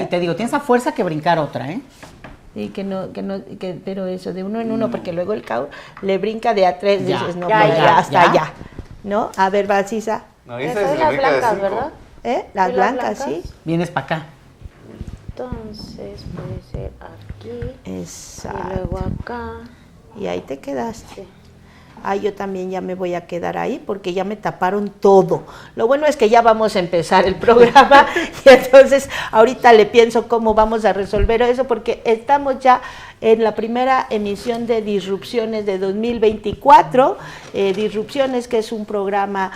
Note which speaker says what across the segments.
Speaker 1: te digo, tiene esa fuerza que brincar otra, ¿eh?
Speaker 2: Sí, pero eso, de uno en uno, porque luego el Cau le brinca de a tres,
Speaker 1: Ya,
Speaker 2: dices, no,
Speaker 1: ya,
Speaker 2: pues
Speaker 1: ya,
Speaker 2: hasta
Speaker 1: ya.
Speaker 2: allá, ¿no? A ver, va, Sisa.
Speaker 3: No,
Speaker 4: Esas
Speaker 3: esa
Speaker 4: son
Speaker 3: es
Speaker 4: las
Speaker 3: rica de
Speaker 4: blancas,
Speaker 3: 5.
Speaker 4: ¿verdad?
Speaker 2: Las
Speaker 4: ¿Y las
Speaker 2: blancas,
Speaker 4: blancas?
Speaker 2: sí.
Speaker 1: Vienes para acá.
Speaker 4: Entonces puede ser aquí.
Speaker 2: Exacto.
Speaker 4: Y luego acá.
Speaker 2: Y ahí te quedaste.
Speaker 4: Sí.
Speaker 2: Yo también ya me voy a quedar ahí porque ya me taparon todo. Lo bueno es que ya vamos a empezar el programa y entonces ahorita le pienso cómo vamos a resolver eso porque estamos ya en la primera emisión de Disrupciones de 2024. Disrupciones, que es un programa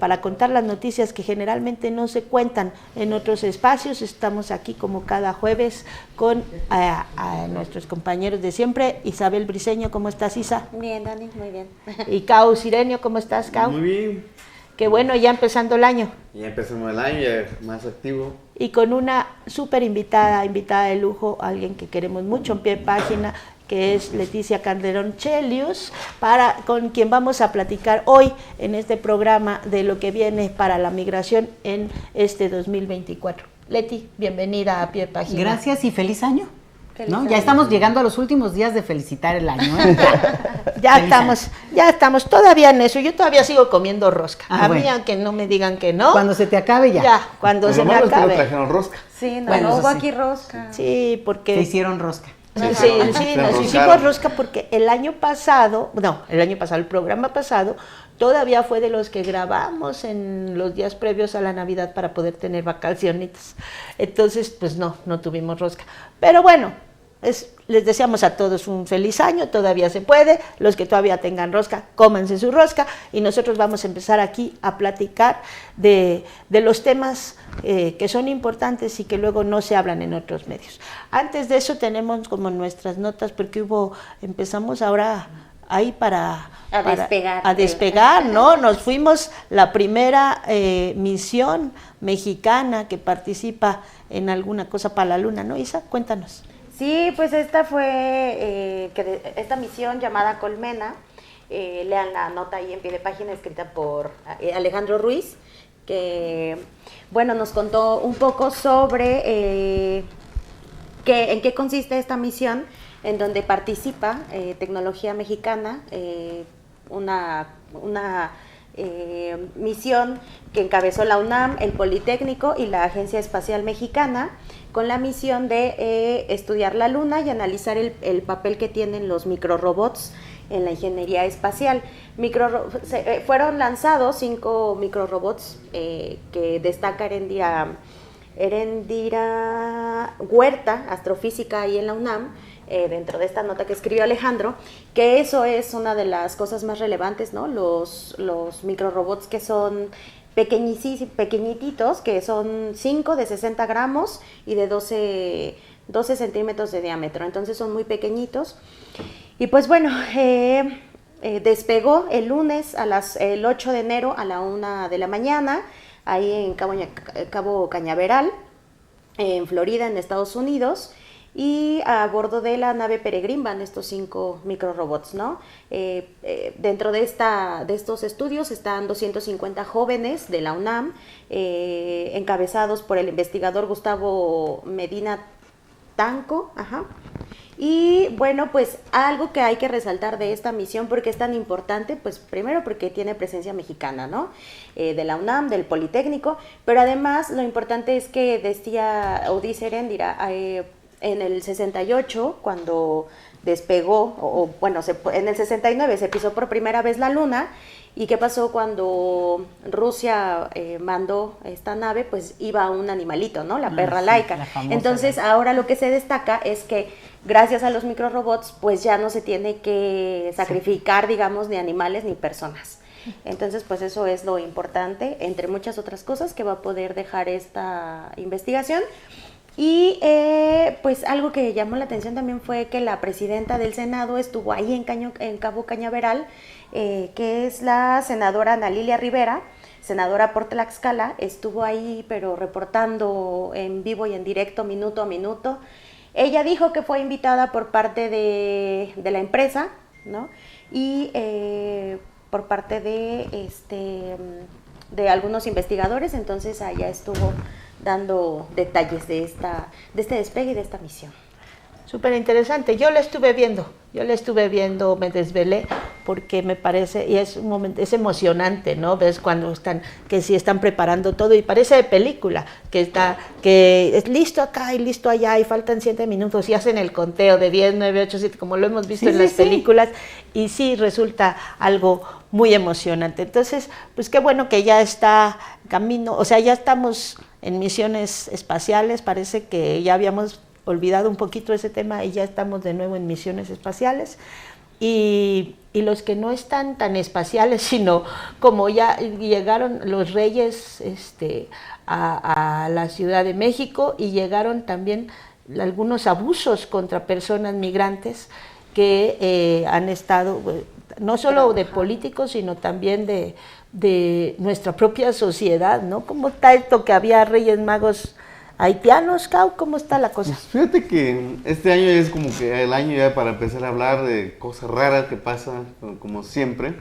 Speaker 2: para contar las noticias que generalmente no se cuentan en otros espacios. Estamos aquí como cada jueves con a nuestros compañeros de siempre. Isabel Briceño, ¿cómo estás, Isa?
Speaker 4: Bien, Dani, muy bien.
Speaker 2: Y Cau Sirenio, ¿cómo estás, Cau?
Speaker 3: Muy bien.
Speaker 2: Qué bueno, ya empezando el año.
Speaker 3: Ya empezamos el año, ya más activo.
Speaker 2: Y con una súper invitada de lujo, alguien que queremos mucho en pie de página, que es Leticia Calderón Chelius, con quien vamos a platicar hoy en este programa de lo que viene para la migración en este 2024. Leti, bienvenida a pie de página.
Speaker 1: Gracias y feliz año.
Speaker 4: Feliz
Speaker 1: ¿No?
Speaker 4: año.
Speaker 1: Ya estamos llegando a los últimos días de felicitar el año, ¿eh?
Speaker 2: Ya
Speaker 1: Feliz
Speaker 2: estamos todavía en eso. Yo todavía sigo comiendo rosca.
Speaker 1: Ah,
Speaker 2: a mí,
Speaker 1: bueno.
Speaker 2: aunque no me digan que no.
Speaker 1: Cuando se te acabe ya.
Speaker 2: Ya, cuando
Speaker 3: Pues
Speaker 2: se
Speaker 3: lo
Speaker 2: me
Speaker 3: malo es que no
Speaker 2: acabe.
Speaker 3: trajeron rosca.
Speaker 4: Sí, no,
Speaker 1: Bueno,
Speaker 4: no
Speaker 1: eso
Speaker 4: hubo
Speaker 1: sí.
Speaker 4: aquí rosca.
Speaker 2: Sí, porque...
Speaker 1: Se hicieron rosca.
Speaker 2: Sí,
Speaker 3: Se
Speaker 2: sí,
Speaker 3: enroscaron.
Speaker 2: nos hicimos rosca porque el programa pasado, todavía fue de los que grabamos en los días previos a la Navidad para poder tener vacaciones. Entonces, pues no tuvimos rosca. Pero bueno, les deseamos a todos un feliz año, todavía se puede. Los que todavía tengan rosca, cómanse su rosca. Y nosotros vamos a empezar aquí a platicar de los temas que son importantes y que luego no se hablan en otros medios. Antes de eso tenemos como nuestras notas, porque empezamos ahora ahí a despegar, ¿no? Nos fuimos la primera misión mexicana que participa en alguna cosa para la luna, ¿no, Isa? Cuéntanos.
Speaker 4: Sí, pues esta fue esta misión llamada Colmena. Lean la nota ahí en pie de página escrita por Alejandro Ruiz, que bueno, nos contó un poco sobre en qué consiste esta misión, en donde participa tecnología mexicana, una misión que encabezó la UNAM, el Politécnico y la Agencia Espacial Mexicana, con la misión de estudiar la Luna y analizar el papel que tienen los microrobots en la ingeniería espacial. Fueron lanzados 5 microrobots que destaca Erendira Huerta, astrofísica ahí en la UNAM, dentro de esta nota que escribió Alejandro, que eso es una de las cosas más relevantes, ¿no? Los microrobots que son pequeñititos, que son 5 de 60 gramos y de 12 centímetros de diámetro, entonces son muy pequeñitos. Y pues bueno, despegó el lunes el 8 de enero a la 1 de la mañana, ahí en Cabo Cañaveral, en Florida, en Estados Unidos, y a bordo de la nave Peregrine van estos 5 microrobots, ¿no? Dentro de estos estudios están 250 jóvenes de la UNAM, encabezados por el investigador Gustavo Medina Tanco, Y bueno, pues algo que hay que resaltar de esta misión, porque es tan importante, pues primero porque tiene presencia mexicana, ¿no? De la UNAM, del Politécnico, pero además lo importante es que dice Erendira, en el 68, cuando despegó, en el 69 se pisó por primera vez la Luna. ¿Y qué pasó cuando Rusia mandó esta nave? Pues iba un animalito, ¿no? La perra laica. Entonces, ahora lo que se destaca es que gracias a los microrobots, pues ya no se tiene que sacrificar, digamos, ni animales ni personas. Entonces, pues eso es lo importante, entre muchas otras cosas que va a poder dejar esta investigación. Y pues algo que llamó la atención también fue que la presidenta del Senado estuvo ahí en Cabo Cañaveral, que es la senadora Ana Lilia Rivera, senadora por Tlaxcala, estuvo ahí pero reportando en vivo y en directo, minuto a minuto. Ella dijo que fue invitada por parte de la empresa, ¿no? Y por parte de algunos investigadores, entonces allá estuvo dando detalles de este despegue y de esta misión.
Speaker 2: Súper interesante. Yo la estuve viendo, me desvelé, porque me parece, y es un momento, es emocionante, ¿no? Ves cuando que sí están preparando todo, y parece de película, que es listo acá y listo allá, y faltan 7 minutos, y hacen el conteo de 10, 9, 8, 7, como lo hemos visto en las películas, y sí resulta algo muy emocionante. Entonces, pues qué bueno que ya está camino, o sea, ya estamos en misiones espaciales, parece que ya habíamos olvidado un poquito ese tema y ya estamos de nuevo en misiones espaciales, y los que no están tan espaciales, sino como ya llegaron los reyes a la Ciudad de México, y llegaron también algunos abusos contra personas migrantes que han estado, no solo de políticos, sino también de nuestra propia sociedad, ¿no? ¿Cómo está esto que había reyes magos haitianos, Cau? ¿Cómo está la cosa?
Speaker 3: Pues fíjate que este año es como que el año ya para empezar a hablar de cosas raras que pasan, como siempre.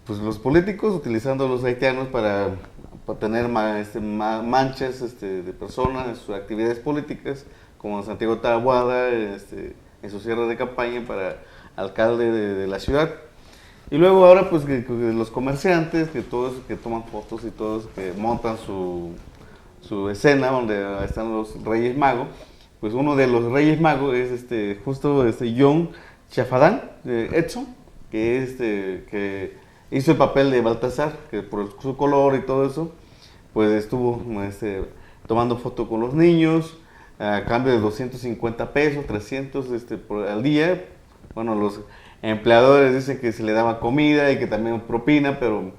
Speaker 3: Pues los políticos utilizando a los haitianos para tener manchas de personas en sus actividades políticas, como Santiago Taboada, en su cierre de campaña para alcalde de la ciudad. Y luego ahora pues que los comerciantes, que todos que toman fotos y todos que montan su escena donde están los Reyes Magos, pues uno de los Reyes Magos es justo John Chafadán, Edson, que hizo el papel de Baltasar, que por su color y todo eso, pues estuvo tomando foto con los niños a cambio de 250 pesos, 300 al día. Bueno, los empleadores dicen que se le daba comida y que también propina, pero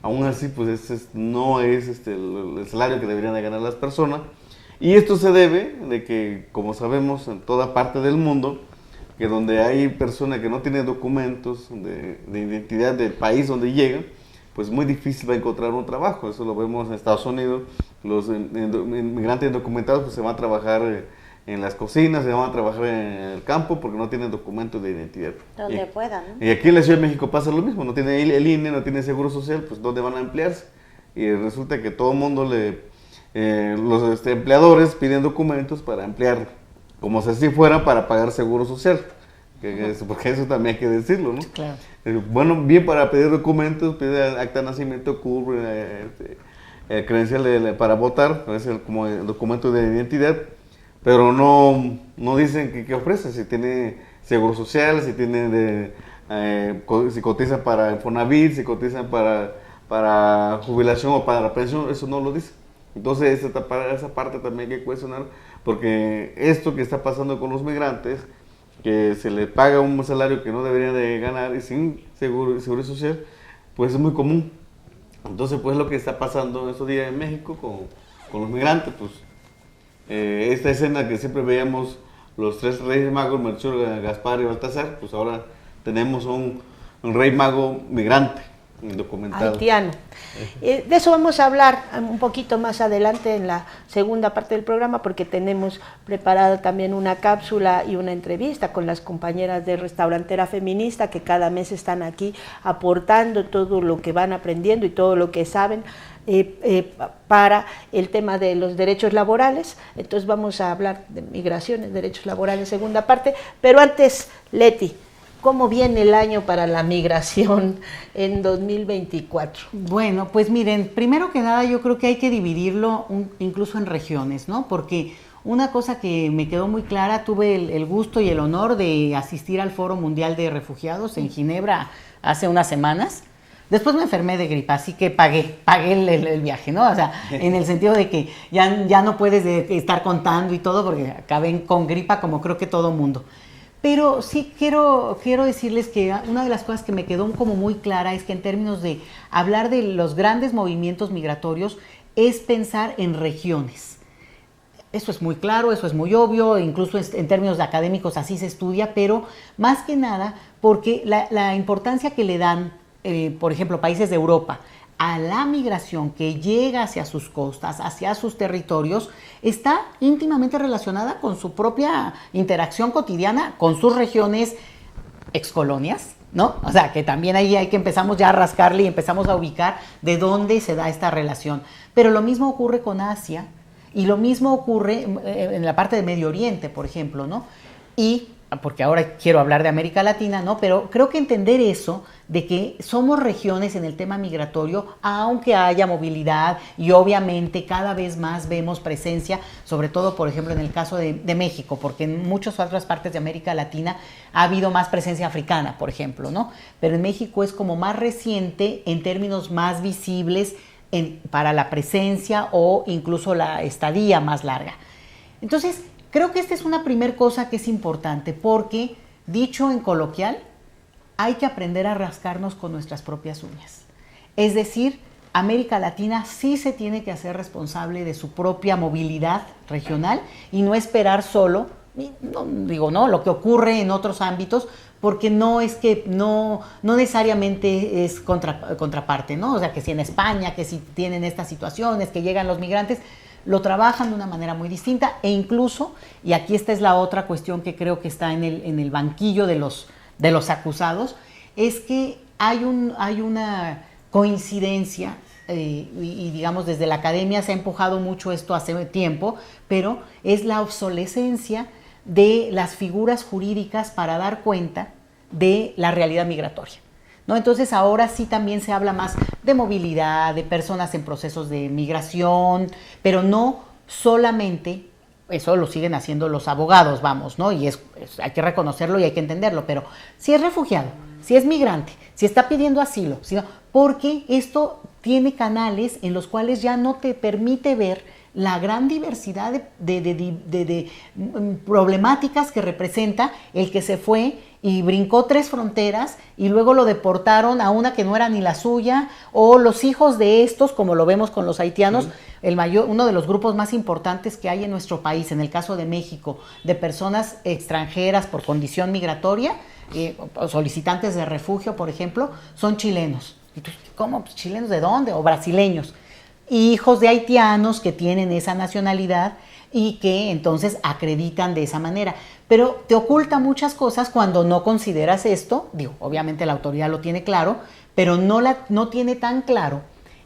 Speaker 3: aún así pues no es el salario que deberían de ganar las personas. Y esto se debe de que, como sabemos, en toda parte del mundo, que donde hay personas que no tienen documentos de identidad del país donde llegan, pues muy difícil va a encontrar un trabajo. Eso lo vemos en Estados Unidos. Los inmigrantes indocumentados pues se van a trabajar en las cocinas, se van a trabajar en el campo porque no tienen documentos de identidad.
Speaker 4: Donde puedan, ¿no?
Speaker 3: Y aquí en la Ciudad de México pasa lo mismo, no tiene el INE, no tiene seguro social, pues ¿dónde van a emplearse? Y resulta que todo el mundo los empleadores piden documentos para emplear, como si fuera para pagar seguro social, porque eso también hay que decirlo, ¿no?
Speaker 1: Claro.
Speaker 3: Bueno, bien para pedir documentos, pide acta de nacimiento, CURP, credencial para votar, es como el documento de identidad, pero no dicen qué ofrece, si tiene seguro social, si tiene si cotizan para Infonavit, si cotizan para jubilación o para pensión, eso no lo dice. Entonces esa parte también hay que cuestionar, porque esto que está pasando con los migrantes, que se les paga un salario que no deberían de ganar y sin seguro social, pues es muy común. Entonces pues lo que está pasando en estos días en México con los migrantes, pues esta escena que siempre veíamos los 3 Reyes Magos, Melchor, Gaspar y Baltasar, pues ahora tenemos un Rey Mago migrante, indocumentado.
Speaker 2: Haitiano. De eso vamos a hablar un poquito más adelante en la segunda parte del programa, porque tenemos preparada también una cápsula y una entrevista con las compañeras de Restaurantera Feminista, que cada mes están aquí aportando todo lo que van aprendiendo y todo lo que saben para el tema de los derechos laborales. Entonces vamos a hablar de migraciones, derechos laborales, segunda parte. Pero antes, Leti, ¿cómo viene el año para la migración en 2024?
Speaker 1: Bueno, pues miren, primero que nada yo creo que hay que dividirlo incluso en regiones, ¿no? Porque una cosa que me quedó muy clara, tuve el gusto y el honor de asistir al Foro Mundial de Refugiados en Ginebra hace unas semanas. Después me enfermé de gripa, así que pagué el viaje, ¿no? O sea, en el sentido de que ya no puedes estar contando y todo, porque acabé con gripa como creo que todo mundo. Pero sí quiero decirles que una de las cosas que me quedó como muy clara es que en términos de hablar de los grandes movimientos migratorios es pensar en regiones. Eso es muy claro, eso es muy obvio, incluso en términos de académicos así se estudia, pero más que nada porque la importancia que le dan, por ejemplo, países de Europa, a la migración que llega hacia sus costas, hacia sus territorios, está íntimamente relacionada con su propia interacción cotidiana con sus regiones excolonias, ¿no? O sea, que también ahí hay que empezamos ya a rascarle y empezamos a ubicar de dónde se da esta relación. Pero lo mismo ocurre con Asia Y lo mismo ocurre en la parte de Medio Oriente, por ejemplo, ¿no? Y porque ahora quiero hablar de América Latina, ¿no? Pero creo que entender eso, de que somos regiones en el tema migratorio, aunque haya movilidad y obviamente cada vez más vemos presencia, sobre todo, por ejemplo, en el caso de México, porque en muchas otras partes de América Latina ha habido más presencia africana, por ejemplo, ¿no? Pero en México es como más reciente en términos más visibles para la presencia o incluso la estadía más larga. Entonces, creo que esta es una primera cosa que es importante porque, dicho en coloquial, hay que aprender a rascarnos con nuestras propias uñas. Es decir, América Latina sí se tiene que hacer responsable de su propia movilidad regional y no esperar solo, no, lo que ocurre en otros ámbitos, porque no necesariamente es contraparte, ¿no? O sea, que si en España, que si tienen estas situaciones, que llegan los migrantes, lo trabajan de una manera muy distinta e incluso, y aquí esta es la otra cuestión que creo que está en el banquillo de los acusados, es que hay una coincidencia y digamos desde la academia se ha empujado mucho esto hace tiempo, pero es la obsolescencia de las figuras jurídicas para dar cuenta de la realidad migratoria, ¿no? Entonces ahora sí también se habla más de movilidad, de personas en procesos de migración, pero no solamente, eso lo siguen haciendo los abogados, vamos, ¿no? Y hay que reconocerlo y hay que entenderlo, pero si es refugiado, si es migrante, si está pidiendo asilo, porque esto tiene canales en los cuales ya no te permite ver la gran diversidad de problemáticas que representa el que se fue y brincó 3 fronteras y luego lo deportaron a una que no era ni la suya, o los hijos de estos, como lo vemos con los haitianos, uno de los grupos más importantes que hay en nuestro país, en el caso de México, de personas extranjeras por condición migratoria, solicitantes de refugio, por ejemplo, son chilenos. ¿Cómo? Pues, ¿chilenos de dónde? O brasileños. Hijos de haitianos que tienen esa nacionalidad y que entonces acreditan de esa manera. Pero te oculta muchas cosas cuando no consideras esto. Obviamente la autoridad lo tiene claro, pero no tiene tan claro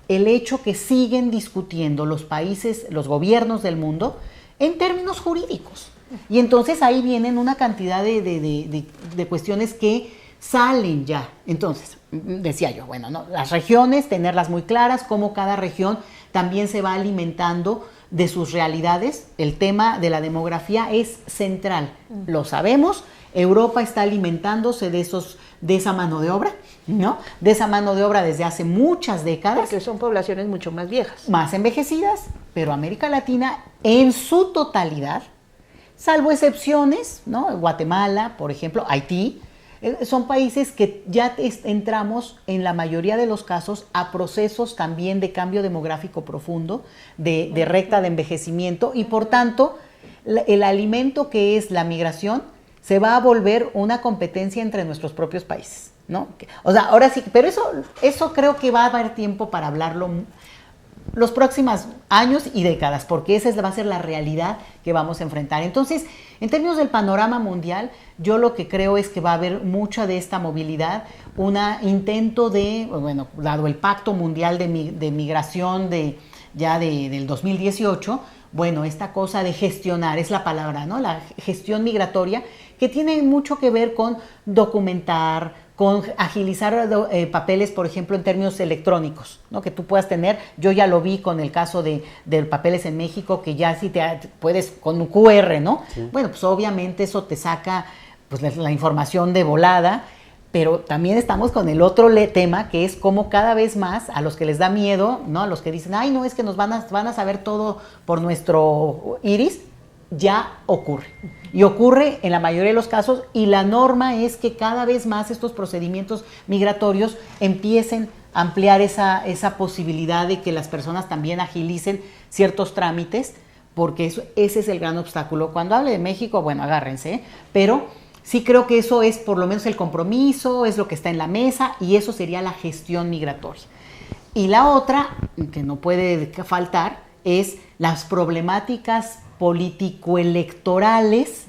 Speaker 1: el hecho que siguen discutiendo los países, los gobiernos del mundo, en términos jurídicos. Y entonces ahí vienen una cantidad de cuestiones que salen ya. Entonces, decía yo, las regiones, tenerlas muy claras, cómo cada región también se va alimentando de sus realidades. El tema de la demografía es central, lo sabemos. Europa está alimentándose de esa mano de obra, ¿no? De esa mano de obra desde hace muchas décadas.
Speaker 2: Porque son poblaciones mucho más viejas.
Speaker 1: Más envejecidas, pero América Latina en su totalidad, salvo excepciones, ¿no? Guatemala, por ejemplo, Haití, son países que ya entramos en la mayoría de los casos a procesos también de cambio demográfico profundo, de recta de envejecimiento, y por tanto el alimento que es la migración se va a volver una competencia entre nuestros propios países, ¿no? O sea, ahora sí, pero eso creo que va a haber tiempo para hablarlo los próximos años y décadas, porque esa va a ser la realidad que vamos a enfrentar. Entonces, en términos del panorama mundial, yo lo que creo es que va a haber mucha de esta movilidad, un intento dado el Pacto Mundial de Migración del 2018, esta cosa de gestionar, es la palabra, ¿no? La gestión migratoria, que tiene mucho que ver con documentar, con agilizar papeles, por ejemplo, en términos electrónicos, ¿no? Que tú puedas tener. Yo ya lo vi con el caso de papeles en México, que ya sí te puedes con un QR, ¿no? Sí. Bueno, pues obviamente eso te saca pues la información de volada, pero también estamos con el otro tema, que es cómo cada vez más a los que les da miedo, ¿no? A los que dicen, ay, no, es que nos van a saber todo por nuestro iris, ya ocurre. Y ocurre en la mayoría de los casos, y la norma es que cada vez más estos procedimientos migratorios empiecen a ampliar esa posibilidad de que las personas también agilicen ciertos trámites, porque ese es el gran obstáculo. Cuando hable de México, agárrense, pero sí creo que eso es por lo menos el compromiso, es lo que está en la mesa, y eso sería la gestión migratoria. Y la otra, que no puede faltar, es las problemáticas político-electorales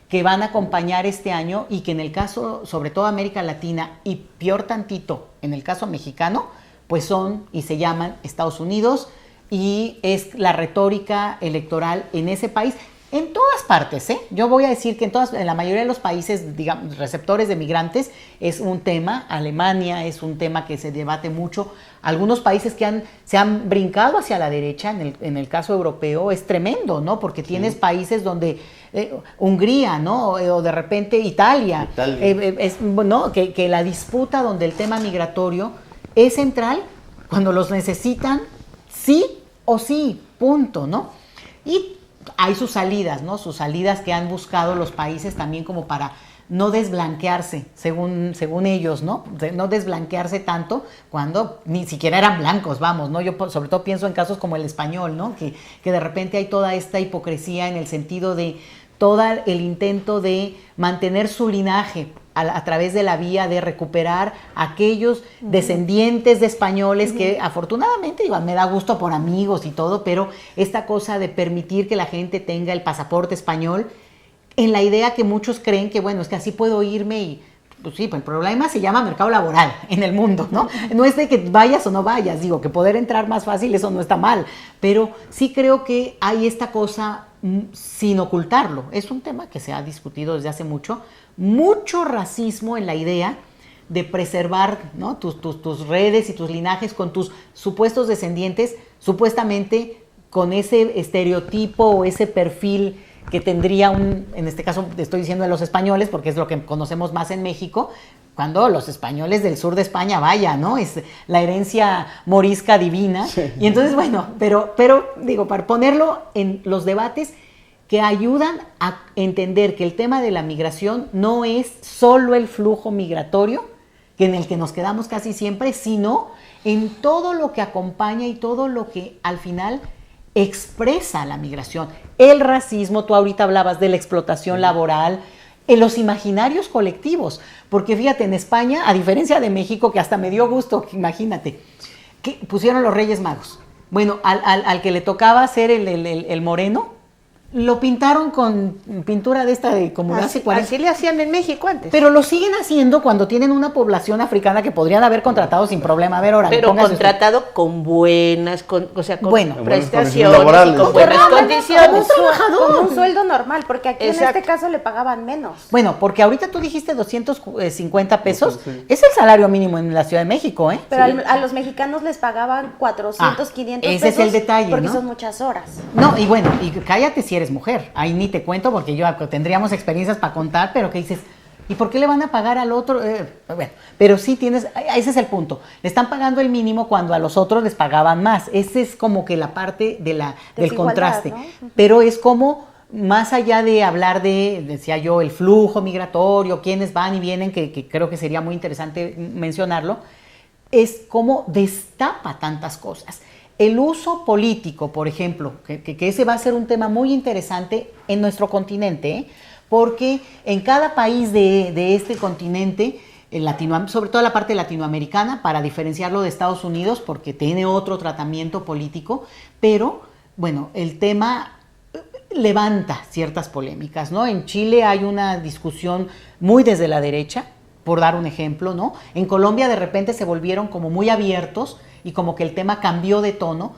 Speaker 1: que van a acompañar este año, y que en el caso, sobre todo América Latina, y peor tantito en el caso mexicano, pues son y se llaman Estados Unidos, y es la retórica electoral en ese país. En todas partes, ¿eh? Yo voy a decir que en la mayoría de los países, digamos, receptores de migrantes, es un tema. Alemania es un tema que se debate mucho. Algunos países que se han brincado hacia la derecha, en el caso europeo, es tremendo, ¿no? Porque tienes países donde, Hungría, ¿no? O de repente Italia. ¿No? Que la disputa donde el tema migratorio es central cuando los necesitan, sí o sí, punto, ¿no? Y hay sus salidas, ¿no? Sus salidas que han buscado los países también como para no desblanquearse, según ellos, ¿no? No desblanquearse tanto cuando ni siquiera eran blancos, vamos, ¿no? Yo sobre todo pienso en casos como el español, ¿no? Que de repente hay toda esta hipocresía en el sentido de todo el intento de mantener su linaje a través de la vía de recuperar aquellos descendientes de españoles que afortunadamente, digo, me da gusto por amigos y todo, pero esta cosa de permitir que la gente tenga el pasaporte español, en la idea que muchos creen que, bueno, es que así puedo irme y, pues sí, pues el problema se llama mercado laboral en el mundo, ¿no? No es de que vayas o no vayas, digo, que poder entrar más fácil, eso no está mal, pero sí creo que hay esta cosa sin ocultarlo. Es un tema que se ha discutido desde hace mucho racismo en la idea de preservar, ¿no? tus redes y tus linajes con tus supuestos descendientes, supuestamente con ese estereotipo o ese perfil que tendría en este caso estoy diciendo de los españoles, porque es lo que conocemos más en México, cuando los españoles del sur de España, vaya, ¿no? Es la herencia morisca divina. Sí. Y entonces, bueno, pero digo, para ponerlo en los debates que ayudan a entender que el tema de la migración no es solo el flujo migratorio, que en el que nos quedamos casi siempre, sino en todo lo que acompaña y todo lo que al final expresa la migración. El racismo, tú ahorita hablabas de la explotación laboral, en los imaginarios colectivos, porque fíjate, en España, a diferencia de México, que hasta me dio gusto, imagínate, que pusieron los Reyes Magos. Bueno, al que le tocaba hacer el moreno, lo pintaron con pintura de esta de como hace 40.
Speaker 2: Así le hacían en México antes.
Speaker 1: Pero lo siguen haciendo cuando tienen una población africana que podrían haber contratado sin problema. A ver, ahora.
Speaker 2: Pero contratado usted con buenas, con prestaciones,
Speaker 3: con
Speaker 2: buenas condiciones.
Speaker 4: Con un sueldo normal, porque aquí en este caso le pagaban menos.
Speaker 1: Bueno, porque ahorita tú dijiste 250 pesos. Sí. Es el salario mínimo en la Ciudad de México, ¿eh?
Speaker 4: Pero sí. A los mexicanos les pagaban 400, 500 pesos.
Speaker 1: Ese es el detalle,
Speaker 4: porque
Speaker 1: ¿no?
Speaker 4: Son muchas horas.
Speaker 1: No, y bueno, y cállate si eres mujer, ahí ni te cuento porque yo tendríamos experiencias para contar, pero que dices, ¿y por qué le van a pagar al otro? Bueno, pero sí ese es el punto, le están pagando el mínimo cuando a los otros les pagaban más, ese es como que la parte del contraste, ¿no? Pero es como, más allá de hablar decía yo, el flujo migratorio, quiénes van y vienen, que creo que sería muy interesante mencionarlo, es como destapa tantas cosas. El uso político, por ejemplo, que ese va a ser un tema muy interesante en nuestro continente, ¿eh? Porque en cada país de este continente, sobre todo la parte latinoamericana, para diferenciarlo de Estados Unidos, porque tiene otro tratamiento político, pero bueno, el tema levanta ciertas polémicas, ¿no? En Chile hay una discusión muy desde la derecha, por dar un ejemplo, ¿no? En Colombia de repente se volvieron como muy abiertos y como que el tema cambió de tono.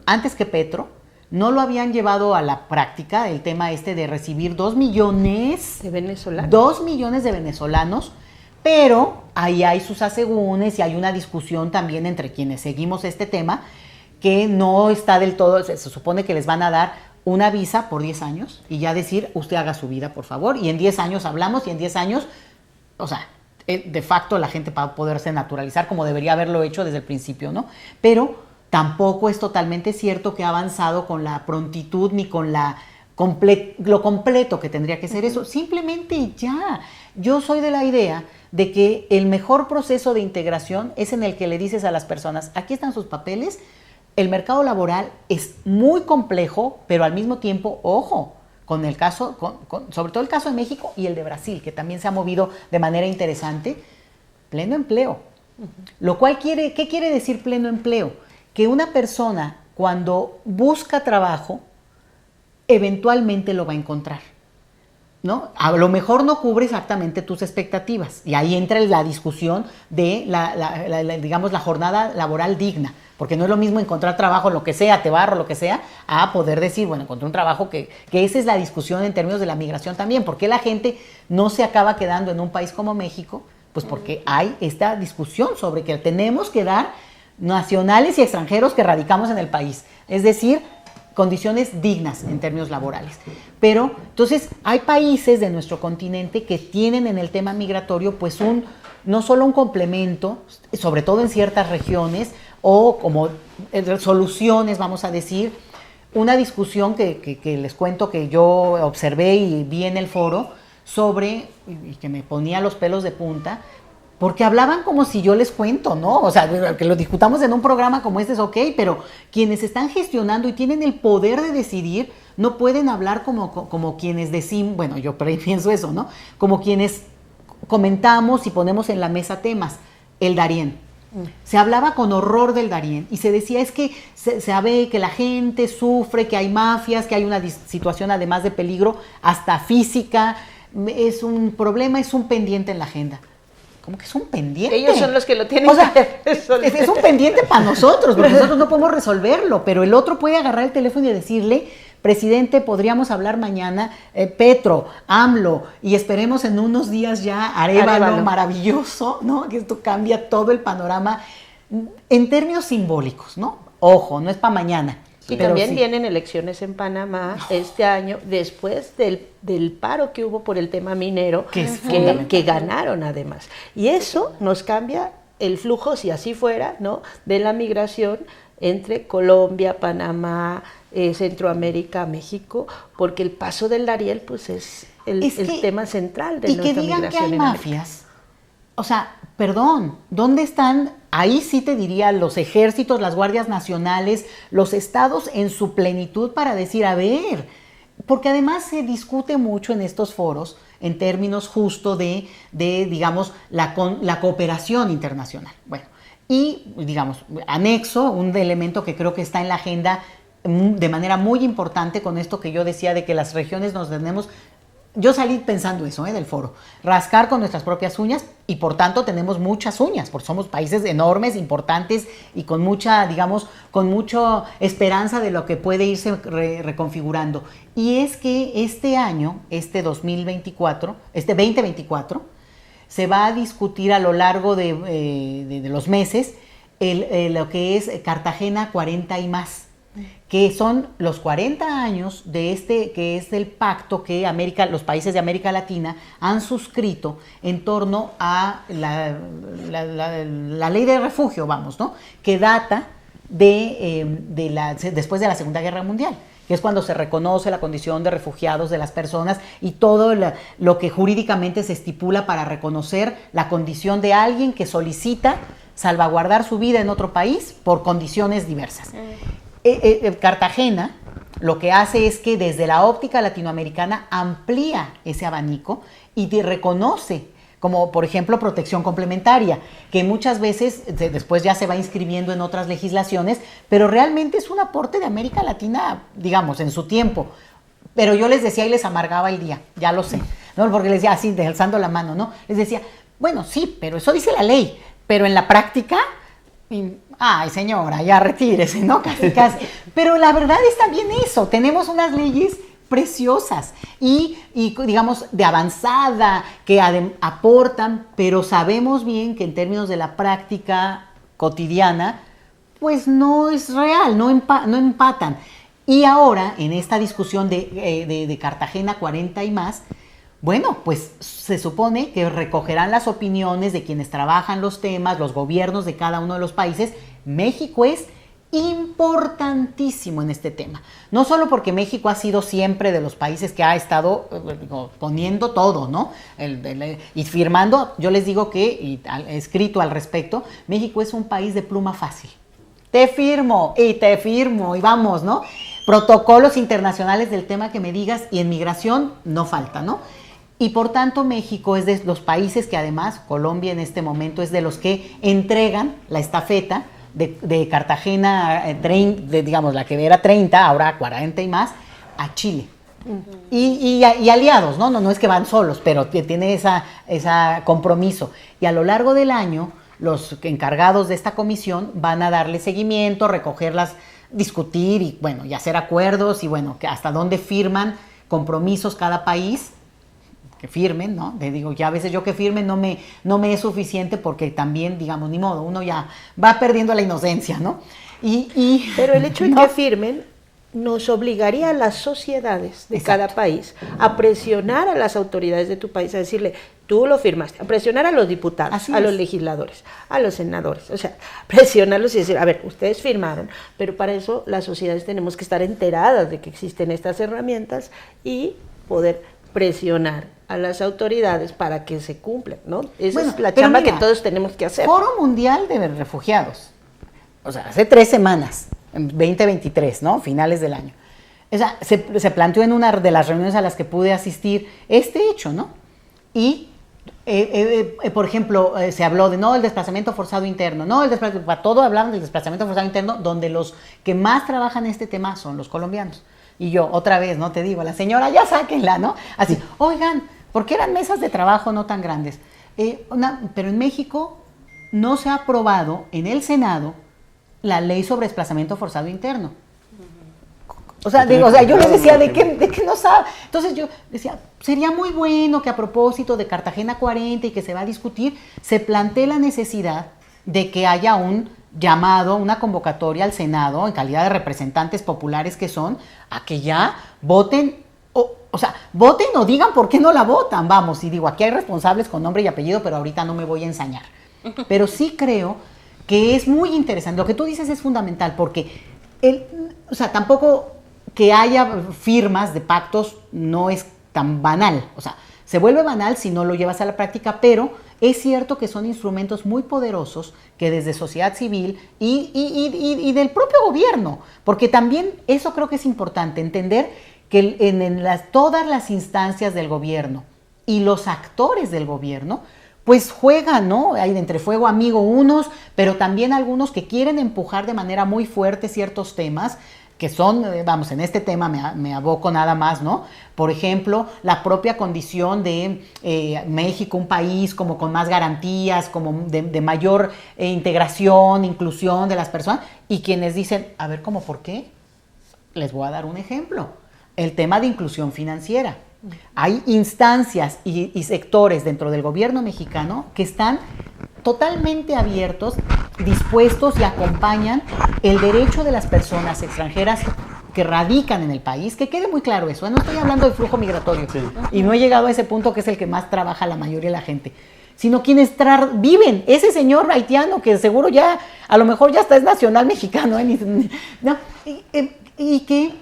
Speaker 1: Antes que Petro, no lo habían llevado a la práctica, el tema de recibir 2 millones
Speaker 2: de venezolanos.
Speaker 1: 2 millones de venezolanos, pero ahí hay sus asegúnes y hay una discusión también entre quienes seguimos este tema, que no está del todo, se supone que les van a dar una visa por 10 años y ya decir, usted haga su vida, por favor, y en 10 años hablamos y en 10 años... O sea, de facto la gente va a poderse naturalizar como debería haberlo hecho desde el principio, ¿no? Pero tampoco es totalmente cierto que ha avanzado con la prontitud ni con lo completo que tendría que ser eso. Simplemente ya. Yo soy de la idea de que el mejor proceso de integración es en el que le dices a las personas, aquí están sus papeles, el mercado laboral es muy complejo, pero al mismo tiempo, ojo, con el caso, sobre todo el caso de México y el de Brasil, que también se ha movido de manera interesante, pleno empleo. Lo cual ¿qué quiere decir pleno empleo? Que una persona cuando busca trabajo, eventualmente lo va a encontrar. ¿no? A lo mejor no cubre exactamente tus expectativas. Y ahí entra la discusión de digamos, la jornada laboral digna. Porque no es lo mismo encontrar trabajo, lo que sea, te barro, lo que sea, a poder decir, bueno, encontré un trabajo que esa es la discusión en términos de la migración también. ¿Por qué la gente no se acaba quedando en un país como México? Pues porque hay esta discusión sobre que tenemos que dar nacionales y extranjeros que radicamos en el país. Es decir, condiciones dignas en términos laborales. Pero, entonces, hay países de nuestro continente que tienen en el tema migratorio, pues, no solo un complemento, sobre todo en ciertas regiones, o como soluciones, vamos a decir, una discusión que les cuento que yo observé y vi en el foro sobre, y que me ponía los pelos de punta, porque hablaban como si yo les cuento, ¿no? O sea, que lo discutamos en un programa como este es ok, pero quienes están gestionando y tienen el poder de decidir no pueden hablar como quienes decimos, bueno, yo pienso eso, ¿no? Como quienes comentamos y ponemos en la mesa temas. El Darién. Se hablaba con horror del Darién y se decía es que se sabe que la gente sufre, que hay mafias, que hay una situación además de peligro hasta física, es un problema, es un pendiente en la agenda. ¿Cómo que es un pendiente?
Speaker 2: Ellos son los que lo tienen,
Speaker 1: o sea, es un pendiente para nosotros, porque nosotros no podemos resolverlo, pero el otro puede agarrar el teléfono y decirle, presidente, podríamos hablar mañana, Petro, AMLO, y esperemos en unos días ya Arévalo, maravilloso, ¿no? Que esto cambia todo el panorama en términos simbólicos, ¿no? Ojo, no es para mañana.
Speaker 2: Y también vienen elecciones en Panamá este año, después del paro que hubo por el tema minero, que ganaron además. Y eso nos cambia el flujo, si así fuera, ¿no?, de la migración entre Colombia, Panamá, Centroamérica, México, porque el paso del Darién pues es el tema central de nuestra migración. Y que digan que hay
Speaker 1: mafias. O sea, perdón, ¿dónde están? Ahí sí te diría los ejércitos, las guardias nacionales, los estados en su plenitud para decir, a ver, porque además se discute mucho en estos foros en términos justo de digamos, la cooperación internacional. Bueno, y digamos, anexo, un elemento que creo que está en la agenda de manera muy importante con esto que yo decía de que las regiones nos tenemos. Yo salí pensando eso, del foro, rascar con nuestras propias uñas y por tanto tenemos muchas uñas, porque somos países enormes, importantes y con mucha, digamos, con mucha esperanza de lo que puede irse reconfigurando. Y es que este año, este 2024, este 2024, se va a discutir a lo largo de los meses lo que es Cartagena 40 y más, que son los 40 años de que es el pacto que los países de América Latina han suscrito en torno a la ley de refugio, vamos, ¿no?, que data después de la Segunda Guerra Mundial, que es cuando se reconoce la condición de refugiados de las personas y todo lo que jurídicamente se estipula para reconocer la condición de alguien que solicita salvaguardar su vida en otro país por condiciones diversas. Cartagena lo que hace es que desde la óptica latinoamericana amplía ese abanico y reconoce, como por ejemplo protección complementaria, que muchas veces después ya se va inscribiendo en otras legislaciones, pero realmente es un aporte de América Latina, digamos, en su tiempo. Pero yo les decía y les amargaba el día, ya lo sé, ¿no? Porque les decía así, alzando la mano, ¿no? Les decía, bueno, sí, pero eso dice la ley, pero en la práctica... Ay, señora, ya retírese, ¿no? Casi, casi. Pero la verdad es también eso. Tenemos unas leyes preciosas y digamos, de avanzada, que aportan, pero sabemos bien que en términos de la práctica cotidiana, pues no es real, no empatan. Y ahora, en esta discusión de Cartagena 40 y más, bueno, pues se supone que recogerán las opiniones de quienes trabajan los temas, los gobiernos de cada uno de los países. México es importantísimo en este tema. No solo porque México ha sido siempre de los países que ha estado poniendo todo, ¿no? Y firmando, yo les digo que, y he escrito al respecto, México es un país de pluma fácil. Te firmo y vamos, ¿no? Protocolos internacionales del tema que me digas y en migración no falta, ¿no? Y por tanto México es de los países que además, Colombia en este momento es de los que entregan la estafeta de Cartagena, digamos la que era 30, ahora 40 y más, a Chile. y aliados, ¿no? No es que van solos, pero tiene esa compromiso. Y a lo largo del año, los encargados de esta comisión van a darle seguimiento, recogerlas, discutir y hacer acuerdos y que hasta dónde firman compromisos cada país, que firmen, ¿no? Le digo, ya a veces yo que firme no me es suficiente porque también, digamos, ni modo, uno ya va perdiendo la inocencia, ¿no?
Speaker 2: Pero el hecho de que firmen nos obligaría a las sociedades de cada país a presionar a las autoridades de tu país, a decirle, tú lo firmaste, a presionar a los diputados, a los legisladores, a los senadores, o sea, presionarlos y decir, a ver, ustedes firmaron, pero para eso las sociedades tenemos que estar enteradas de que existen estas herramientas y poder presionar a las autoridades para que se cumplan, ¿no? Esa es la chamba que todos tenemos que hacer.
Speaker 1: Foro Mundial de Refugiados, o sea, hace 3 semanas, en 2023, ¿no? Finales del año. O sea, se planteó en una de las reuniones a las que pude asistir este hecho, ¿no? Y, por ejemplo, se habló de, el desplazamiento forzado interno, para todo hablaban del desplazamiento forzado interno, donde los que más trabajan este tema son los colombianos. Y yo, otra vez, ¿no? Te digo, la señora, ya sáquenla, ¿no? Así, oigan, ¿por qué eran mesas de trabajo no tan grandes? Pero en México no se ha aprobado en el Senado la ley sobre desplazamiento forzado interno. O sea, yo les decía, ¿de qué no sabe? Entonces yo decía, sería muy bueno que a propósito de Cartagena 40 y que se va a discutir, se plantee la necesidad de que haya un llamado, una convocatoria al Senado, en calidad de representantes populares que son, a que ya voten, voten o digan por qué no la votan, vamos, y digo, aquí hay responsables con nombre y apellido, pero ahorita no me voy a ensañar. Pero sí creo que es muy interesante. Lo que tú dices es fundamental porque, tampoco que haya firmas de pactos no es tan banal. O sea, se vuelve banal si no lo llevas a la práctica, pero es cierto que son instrumentos muy poderosos que desde sociedad civil y del propio gobierno, porque también eso creo que es importante, entender que todas las instancias del gobierno y los actores del gobierno pues juegan, ¿no? Hay entre fuego amigo unos, pero también algunos que quieren empujar de manera muy fuerte ciertos temas, que son, en este tema me aboco nada más, ¿no? Por ejemplo, la propia condición de México, un país como con más garantías, como de mayor integración, inclusión de las personas, y quienes dicen, a ver, ¿cómo por qué? Les voy a dar un ejemplo. El tema de inclusión financiera. Hay instancias y sectores dentro del gobierno mexicano que están totalmente abiertos, dispuestos y acompañan el derecho de las personas extranjeras que radican en el país, que quede muy claro eso, no estoy hablando de flujo migratorio, y no he llegado a ese punto que es el que más trabaja la mayoría de la gente, sino quienes viven, ese señor haitiano que seguro ya, a lo mejor ya hasta es nacional mexicano, ¿no? Y que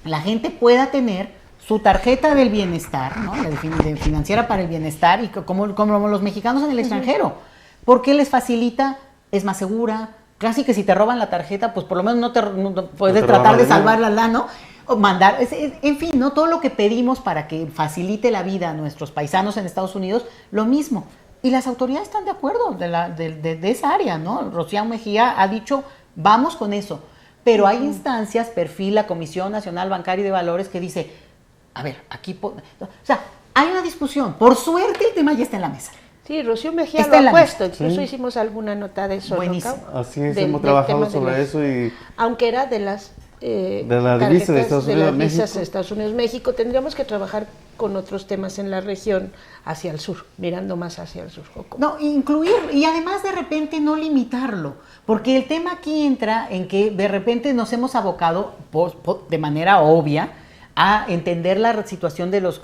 Speaker 1: la gente pueda tener su tarjeta del bienestar, ¿no? De financiera para el bienestar, y como los mexicanos en el extranjero, porque les facilita, es más segura, casi que si te roban la tarjeta, pues por lo menos no puedes tratar de salvarla, ¿no? O mandar, en fin, ¿no? Todo lo que pedimos para que facilite la vida a nuestros paisanos en Estados Unidos, lo mismo. Y las autoridades están de acuerdo de esa área, ¿no? Rocío Mejía ha dicho, vamos con eso. Pero hay instancias, perfil la Comisión Nacional Bancaria y de Valores, que dice, a ver, aquí... O sea, hay una discusión. Por suerte el tema ya está en la mesa.
Speaker 2: Sí, Rocío Mejía lo ha puesto. Incluso hicimos alguna nota de eso.
Speaker 1: Buenísimo.
Speaker 2: ¿No?
Speaker 3: Así es, hemos trabajado sobre eso y...
Speaker 2: Aunque era de las...
Speaker 3: de la divisa de Estados Unidos,
Speaker 2: de las visas de Estados Unidos, México, tendríamos que trabajar con otros temas en la región hacia el sur, mirando más hacia el sur.
Speaker 1: No, incluir, y además de repente no limitarlo, porque el tema aquí entra en que de repente nos hemos abocado de manera obvia a entender la situación de los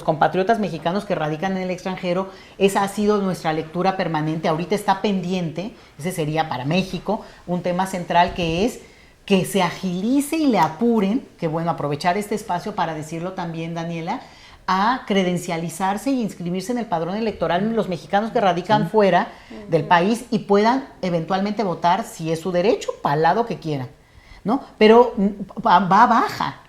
Speaker 1: compatriotas mexicanos que radican en el extranjero. Esa ha sido nuestra lectura permanente, ahorita está pendiente, ese sería para México un tema central, que es que se agilice y le apuren, que bueno, aprovechar este espacio para decirlo también, Daniela, a credencializarse y inscribirse en el padrón electoral los mexicanos que radican fuera del país y puedan eventualmente votar, si es su derecho, para el lado que quieran, ¿no? Pero va baja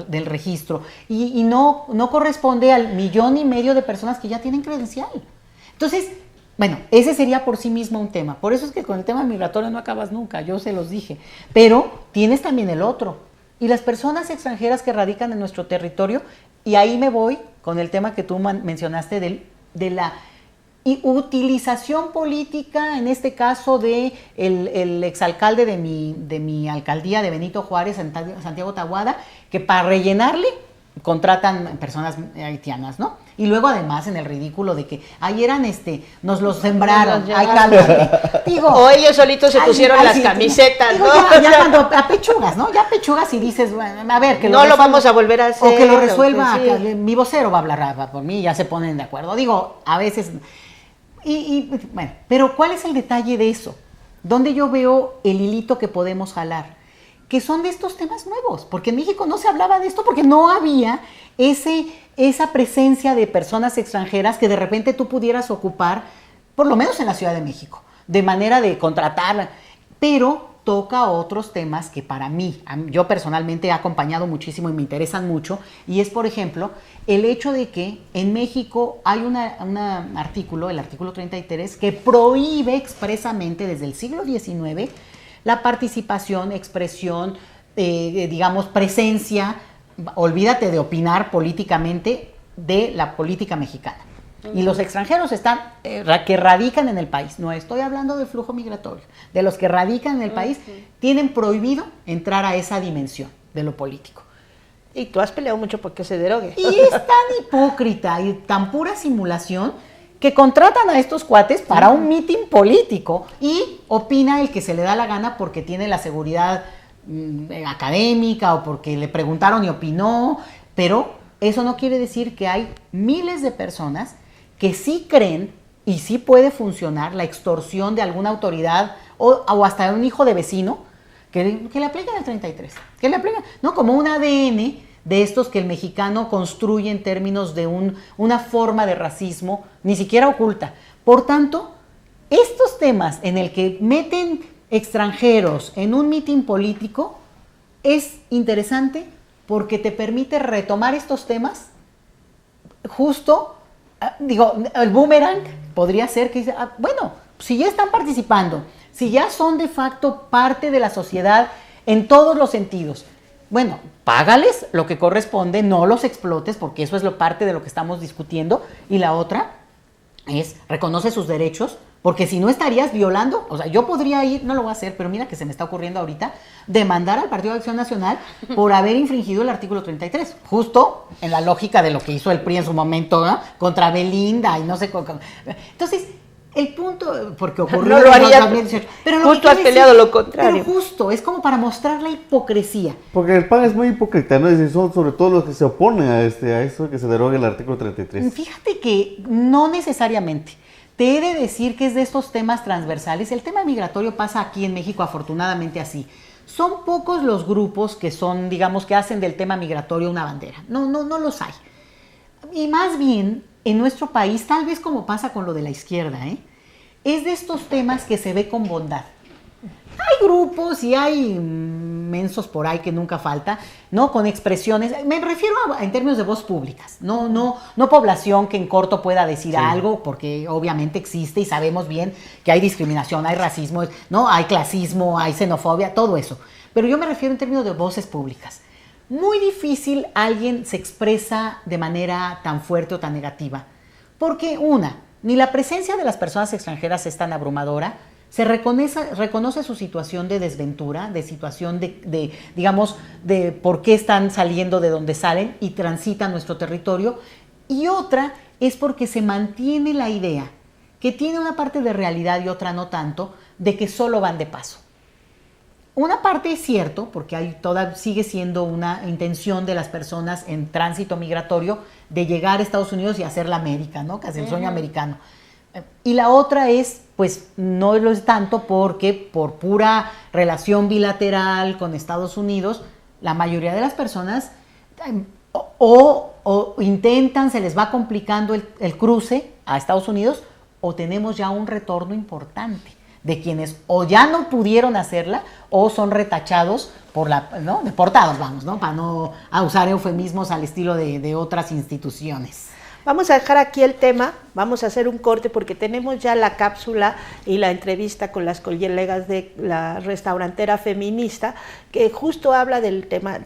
Speaker 1: del registro y no corresponde al 1,5 millones de personas que ya tienen credencial. Entonces, bueno, ese sería por sí mismo un tema. Por eso es que con el tema migratorio no acabas nunca, yo se los dije. Pero tienes también el otro, Y las personas extranjeras que radican en nuestro territorio, y ahí me voy con el tema que tú mencionaste de la utilización política, en este caso de el exalcalde de mi alcaldía de Benito Juárez, Santiago Taboada, que para rellenarle contratan personas haitianas, ¿no? Y luego además en el ridículo de que ahí eran nos los sembraron, ay, cálmate. Digo,
Speaker 2: o ellos solitos se pusieron las camisetas,
Speaker 1: digo,
Speaker 2: ¿no?
Speaker 1: Ya cuando apechugas, ¿no? Ya apechugas y dices, bueno, a ver, que
Speaker 2: no lo vamos a volver a hacer.
Speaker 1: O que lo resuelva,
Speaker 2: sí.
Speaker 1: que mi vocero va a hablar por mí y ya se ponen de acuerdo. Digo, a veces... bueno, pero ¿cuál es el detalle de eso? ¿Dónde yo veo el hilito que podemos jalar? Que son de estos temas nuevos, porque en México no se hablaba de esto, porque no había esa presencia de personas extranjeras que de repente tú pudieras ocupar, por lo menos en la Ciudad de México, de manera de contratarla, pero toca otros temas que para mí, yo personalmente he acompañado muchísimo y me interesan mucho, y es, por ejemplo, el hecho de que en México hay un artículo, el artículo 33, que prohíbe expresamente desde el siglo XIX la participación, expresión, digamos, presencia, olvídate de opinar políticamente, de la política mexicana. Y los extranjeros que radican en el país, no estoy hablando del flujo migratorio, de los que radican en el país, tienen prohibido entrar a esa dimensión de lo político.
Speaker 2: Y tú has peleado mucho porque se derogue.
Speaker 1: Y es tan hipócrita y tan pura simulación que contratan a estos cuates para un mitin político y opina el que se le da la gana porque tiene la seguridad académica o porque le preguntaron y opinó, pero eso no quiere decir que hay miles de personas que sí creen y sí puede funcionar la extorsión de alguna autoridad o hasta un hijo de vecino que le apliquen el 33, que le apliquen, ¿no? Como un ADN de estos que el mexicano construye en términos de una forma de racismo, ni siquiera oculta. Por tanto, estos temas en el que meten extranjeros en un mitin político es interesante porque te permite retomar estos temas justo, el boomerang podría ser que dice, bueno, si ya están participando, si ya son de facto parte de la sociedad en todos los sentidos, bueno, págales lo que corresponde, no los explotes, porque eso es parte de lo que estamos discutiendo. Y la otra es, reconoce sus derechos, porque si no estarías violando, o sea, yo podría ir, no lo voy a hacer, pero mira que se me está ocurriendo ahorita, demandar al Partido de Acción Nacional por haber infringido el artículo 33, justo en la lógica de lo que hizo el PRI en su momento, ¿no? Contra Belinda y no sé. Entonces, el punto, porque ocurrió...
Speaker 2: No lo haría,
Speaker 1: pero
Speaker 2: justo has peleado lo contrario.
Speaker 1: Pero justo, es como para mostrar la hipocresía.
Speaker 3: Porque el PAN es muy hipócrita, ¿no? Es son sobre todo los que se oponen a eso, que se derogue el artículo 33.
Speaker 1: Fíjate que no necesariamente. Te he de decir que es de estos temas transversales. El tema migratorio pasa aquí en México afortunadamente así. Son pocos los grupos que son, digamos, que hacen del tema migratorio una bandera. No los hay. Y más bien, en nuestro país, tal vez como pasa con lo de la izquierda, es de estos temas que se ve con bondad. Hay grupos y hay mensos por ahí que nunca falta, ¿no? Con expresiones, me refiero en términos de voz públicas, no población que en corto pueda decir algo, porque obviamente existe y sabemos bien que hay discriminación, hay racismo, ¿no? Hay clasismo, hay xenofobia, todo eso. Pero yo me refiero en términos de voces públicas. Muy difícil alguien se expresa de manera tan fuerte o tan negativa, porque ni la presencia de las personas extranjeras es tan abrumadora, se reconoce su situación de desventura, de situación digamos, de por qué están saliendo de donde salen y transitan nuestro territorio, y otra es porque se mantiene la idea, que tiene una parte de realidad y otra no tanto, de que solo van de paso. Una parte es cierto, porque sigue siendo una intención de las personas en tránsito migratorio de llegar a Estados Unidos y hacer la América, ¿no? Casi el sueño americano. Y la otra es, pues no lo es tanto porque por pura relación bilateral con Estados Unidos, la mayoría de las personas o intentan, se les va complicando el cruce a Estados Unidos, o tenemos ya un retorno importante de quienes o ya no pudieron hacerla o son retachados deportados, vamos, ¿no? Para no usar eufemismos al estilo de otras instituciones.
Speaker 2: Vamos a dejar aquí el tema, vamos a hacer un corte porque tenemos ya la cápsula y la entrevista con las colegas de la restaurantera feminista, que justo habla del tema,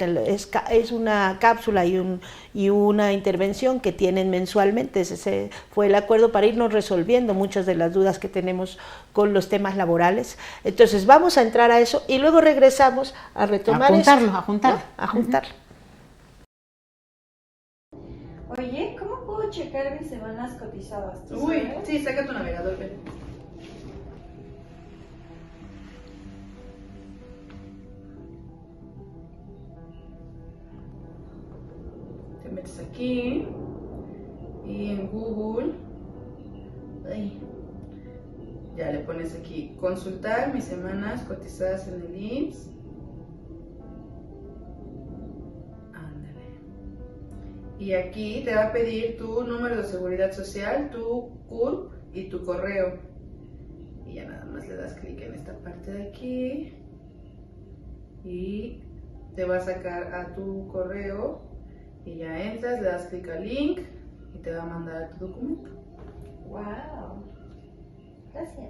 Speaker 2: es una cápsula y una intervención que tienen mensualmente. Ese fue el acuerdo para irnos resolviendo muchas de las dudas que tenemos con los temas laborales. Entonces vamos a entrar a eso y luego regresamos a retomar
Speaker 1: a juntarlo.
Speaker 2: A juntarlo.
Speaker 5: Oye, ¿cómo puedo checar mis semanas cotizadas? ¿Tú
Speaker 6: Uy,
Speaker 5: sabes?
Speaker 6: sí, saca tu navegador, ven. Te metes aquí y en Google, ay, ya le pones aquí, consultar mis semanas cotizadas en el IMSS. Y aquí te va a pedir tu número de seguridad social, tu CURP y tu correo. Y ya nada más le das clic en esta parte de aquí. Y te va a sacar a tu correo. Y ya entras, le das clic al link y te va a mandar a tu documento.
Speaker 5: Wow. Gracias.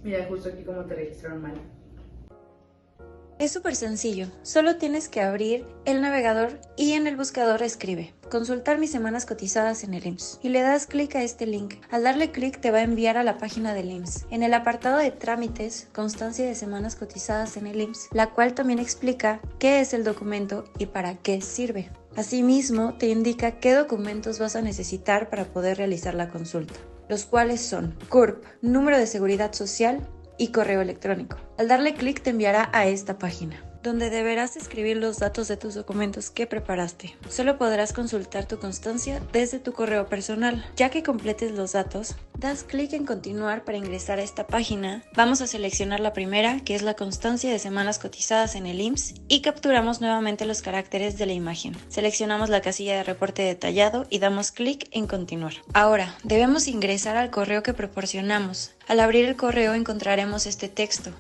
Speaker 6: Mira justo aquí cómo te registraron mal.
Speaker 7: Es súper sencillo, solo tienes que abrir el navegador y en el buscador escribe consultar mis semanas cotizadas en el IMSS y le das clic a este link. Al darle clic te va a enviar a la página del IMSS. En el apartado de trámites, constancia de semanas cotizadas en el IMSS, la cual también explica qué es el documento y para qué sirve. Asimismo, te indica qué documentos vas a necesitar para poder realizar la consulta, los cuales son CURP, número de seguridad social y correo electrónico. Al darle clic te enviará a esta página, donde deberás escribir los datos de tus documentos que preparaste. Solo podrás consultar tu constancia desde tu correo personal. Ya que completes los datos, das clic en continuar para ingresar a esta página. Vamos a seleccionar la primera, que es la constancia de semanas cotizadas en el IMSS, y capturamos nuevamente los caracteres de la imagen. Seleccionamos la casilla de reporte detallado y damos clic en continuar. Ahora, debemos ingresar al correo que proporcionamos. Al abrir el correo encontraremos este texto.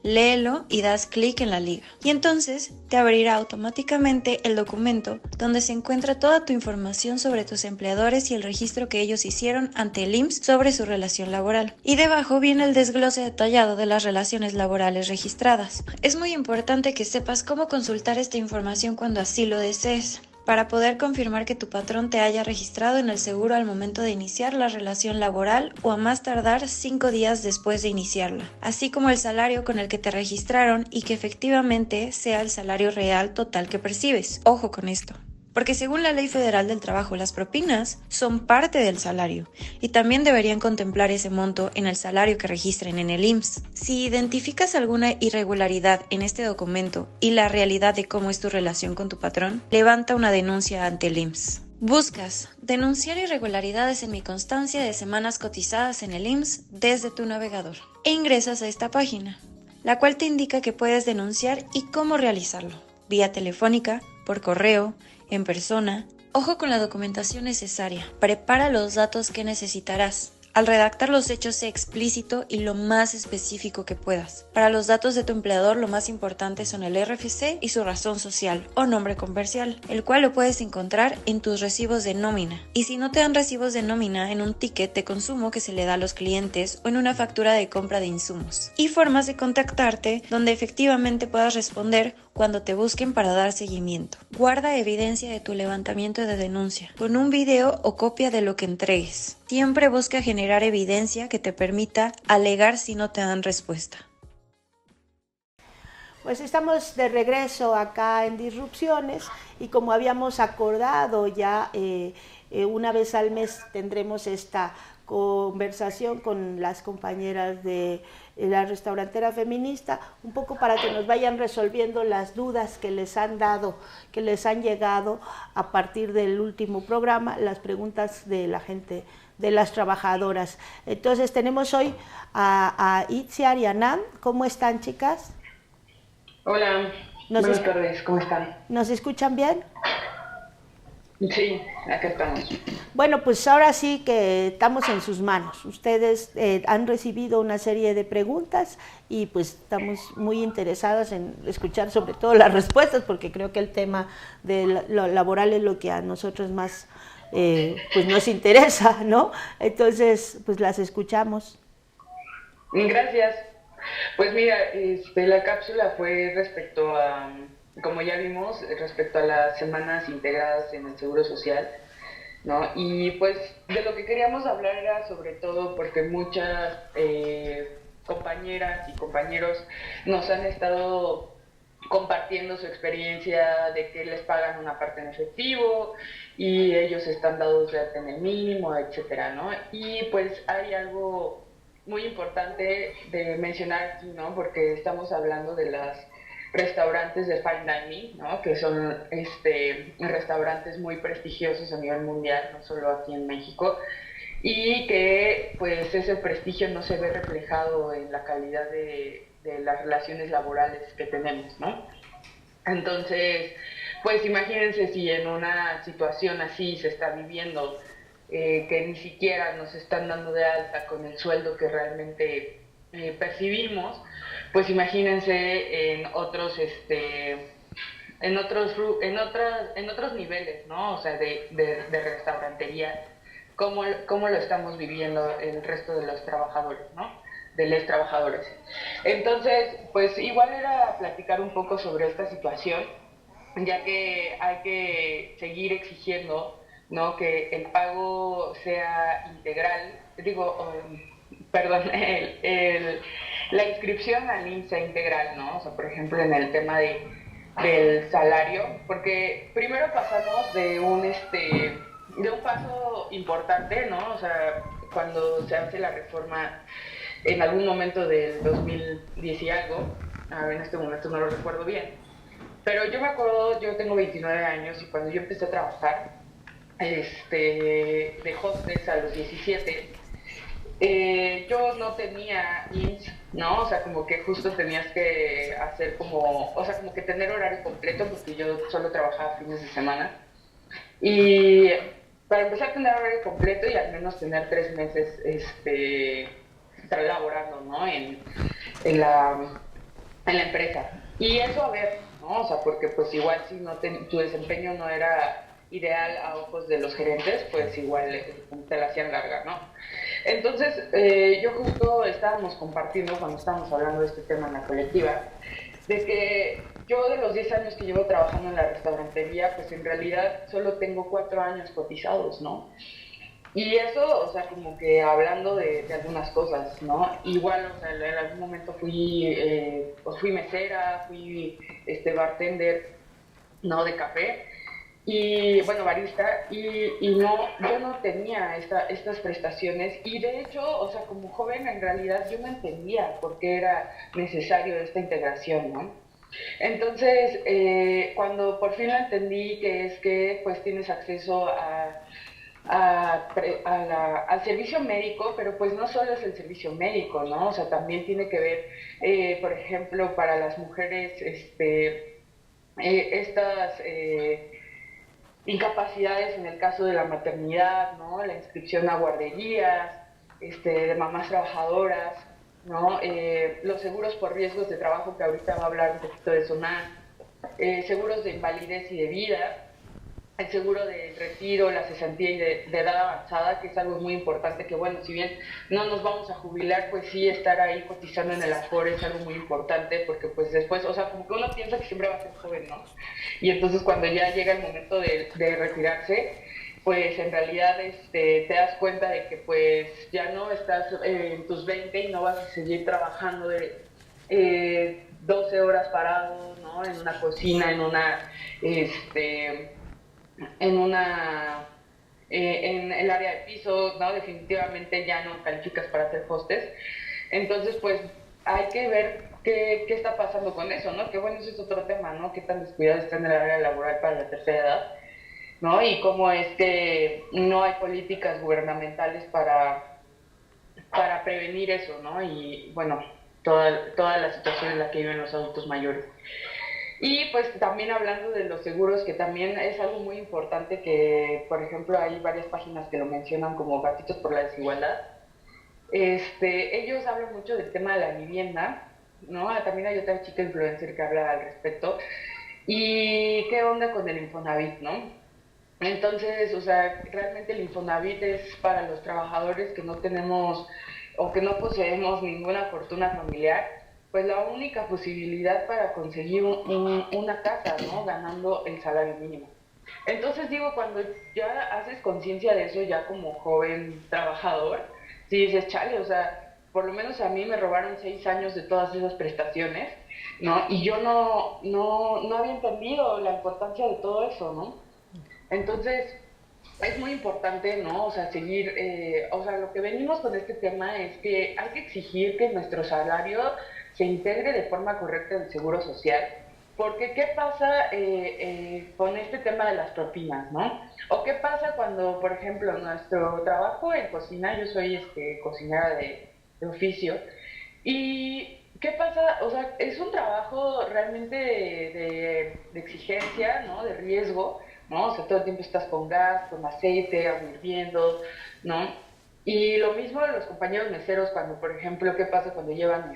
Speaker 7: Léelo y das clic en la liga. Y entonces te abrirá automáticamente el documento donde se encuentra toda tu información sobre tus empleadores y el registro que ellos hicieron ante el IMSS sobre su relación laboral. Y debajo viene el desglose detallado de las relaciones laborales registradas. Es muy importante que sepas cómo consultar esta información cuando así lo desees, para poder confirmar que tu patrón te haya registrado en el seguro al momento de iniciar la relación laboral o a más tardar 5 días después de iniciarla, así como el salario con el que te registraron y que efectivamente sea el salario real total que percibes. Ojo con esto, porque según la Ley Federal del Trabajo, las propinas son parte del salario y también deberían contemplar ese monto en el salario que registren en el IMSS. Si identificas alguna irregularidad en este documento y la realidad de cómo es tu relación con tu patrón, levanta una denuncia ante el IMSS. Buscas denunciar irregularidades en mi constancia de semanas cotizadas en el IMSS desde tu navegador e ingresas a esta página, la cual te indica que puedes denunciar y cómo realizarlo, vía telefónica, por correo, en persona. Ojo con la documentación necesaria. Prepara los datos que necesitarás. Al redactar los hechos, sé explícito y lo más específico que puedas. Para los datos de tu empleador, lo más importante son el RFC y su razón social o nombre comercial, el cual lo puedes encontrar en tus recibos de nómina. Y si no te dan recibos de nómina, en un ticket de consumo que se le da a los clientes o en una factura de compra de insumos. Y formas de contactarte donde efectivamente puedas responder cuando te busquen para dar seguimiento. Guarda evidencia de tu levantamiento de denuncia, con un video o copia de lo que entregues. Siempre busca generar evidencia que te permita alegar si no te dan respuesta.
Speaker 2: Pues estamos de regreso acá en Disrupciones y como habíamos acordado ya, una vez al mes tendremos esta conversación con las compañeras de la restaurantera feminista, un poco para que nos vayan resolviendo las dudas que les han dado, que les han llegado a partir del último programa, las preguntas de la gente, de las trabajadoras. Entonces tenemos hoy a Itziar y a Nan. ¿Cómo están, chicas?
Speaker 8: Hola, buenas tardes, ¿cómo están?
Speaker 2: ¿Nos escuchan bien?
Speaker 8: Sí, acá estamos.
Speaker 2: Bueno, pues ahora sí que estamos en sus manos. Ustedes han recibido una serie de preguntas y pues estamos muy interesados en escuchar sobre todo las respuestas, porque creo que el tema de lo laboral es lo que a nosotros más pues nos interesa, ¿no? Entonces, pues las escuchamos.
Speaker 8: Gracias. Pues mira, la cápsula fue respecto a, como ya vimos, respecto a las semanas integradas en el Seguro Social, ¿no? Y pues de lo que queríamos hablar era sobre todo porque muchas compañeras y compañeros nos han estado compartiendo su experiencia de que les pagan una parte en efectivo y ellos están dados de alta en el mínimo, etcétera, ¿no? Y pues hay algo muy importante de mencionar aquí, ¿no? Porque estamos hablando de las restaurantes de fine dining, ¿no? Que son restaurantes muy prestigiosos a nivel mundial, no solo aquí en México, y que pues ese prestigio no se ve reflejado en la calidad de las relaciones laborales que tenemos, ¿no? Entonces, pues imagínense si en una situación así se está viviendo, que ni siquiera nos están dando de alta con el sueldo que realmente percibimos, pues imagínense en otros en otros niveles, ¿no? O sea, de restaurantería, cómo lo estamos viviendo el resto de los trabajadores, ¿no? De los trabajadores. Entonces, pues igual era platicar un poco sobre esta situación, ya que hay que seguir exigiendo, ¿no? Que el pago sea integral, la inscripción al IMSS sea integral, ¿no? O sea, por ejemplo, en el tema del salario, porque primero pasamos de un paso importante, ¿no? O sea, cuando se hace la reforma en algún momento del 2010 y algo, en este momento no lo recuerdo bien, pero yo me acuerdo, yo tengo 29 años y cuando yo empecé a trabajar de hostess a los 17, yo no tenía IMSS, ¿no? O sea, como que justo tenías que hacer como que tener horario completo porque yo solo trabajaba fines de semana. Y para empezar a tener horario completo y al menos tener 3 meses estar laborando, ¿no? En la empresa. Y eso, a ver, ¿no? O sea, porque pues igual si tu desempeño no era ideal a ojos de los gerentes, pues igual te la hacían larga, ¿no? Entonces, yo justo estábamos compartiendo cuando estábamos hablando de este tema en la colectiva, de que yo de los 10 años que llevo trabajando en la restaurantería, pues en realidad solo tengo 4 años cotizados, ¿no? Y eso, o sea, como que hablando de algunas cosas, ¿no? Igual, o sea, en algún momento fui mesera, fui bartender, ¿no? De café, y bueno, barista, y no, yo no tenía estas prestaciones, y de hecho, o sea, como joven en realidad yo no entendía por qué era necesario esta integración, ¿no? Entonces, cuando por fin lo entendí, que es que pues tienes acceso al servicio médico, pero pues no solo es el servicio médico, ¿no? O sea, también tiene que ver, por ejemplo, para las mujeres, estas incapacidades en el caso de la maternidad, ¿no? La inscripción a guarderías, de mamás trabajadoras, ¿no? Los seguros por riesgos de trabajo, que ahorita va a hablar un poquito de eso, seguros de invalidez y de vida, el seguro de retiro, la cesantía y de edad avanzada, que es algo muy importante, que bueno, si bien no nos vamos a jubilar, pues sí estar ahí cotizando en el Afore es algo muy importante, porque pues después, o sea, como que uno piensa que siempre va a ser joven, ¿no? Y entonces cuando ya llega el momento de retirarse, pues en realidad te das cuenta de que pues ya no estás en tus 20 y no vas a seguir trabajando de 12 horas parado, ¿no? En una cocina, en el área de piso, ¿no? Definitivamente ya no calificas para ser hostess. Entonces, pues hay que ver qué está pasando con eso, ¿no? Que bueno, ese es otro tema, ¿no? Qué tan descuidado está en el área laboral para la tercera edad, ¿no? Y cómo es que no hay políticas gubernamentales para prevenir eso, ¿no? Y bueno, toda la situación en la que viven los adultos mayores. Y pues también hablando de los seguros, que también es algo muy importante, que por ejemplo hay varias páginas que lo mencionan como Gatitos por la Desigualdad. Ellos hablan mucho del tema de la vivienda, ¿no? También hay otra chica influencer que habla al respecto. ¿Y qué onda con el Infonavit, no? Entonces, o sea, realmente el Infonavit es para los trabajadores que no tenemos o que no poseemos ninguna fortuna familiar, pues la única posibilidad para conseguir una casa, ¿no? Ganando el salario mínimo. Entonces digo, cuando ya haces conciencia de eso, ya como joven trabajador, si dices, chale, o sea, por lo menos a mí me robaron 6 años de todas esas prestaciones, ¿no? Y yo no había entendido la importancia de todo eso, ¿no? Entonces, es muy importante, ¿no? O sea, seguir, o sea, lo que venimos con este tema es que hay que exigir que nuestro salario se integre de forma correcta en el seguro social, porque ¿qué pasa con este tema de las propinas, ¿no? O qué pasa cuando, por ejemplo, nuestro trabajo en cocina, yo soy cocinera de oficio, y ¿qué pasa? O sea, es un trabajo realmente de exigencia, ¿no? De riesgo, ¿no? O sea, todo el tiempo estás con gas, con aceite, agua hirviendo, ¿no? Y lo mismo de los compañeros meseros cuando, por ejemplo, ¿qué pasa cuando llevan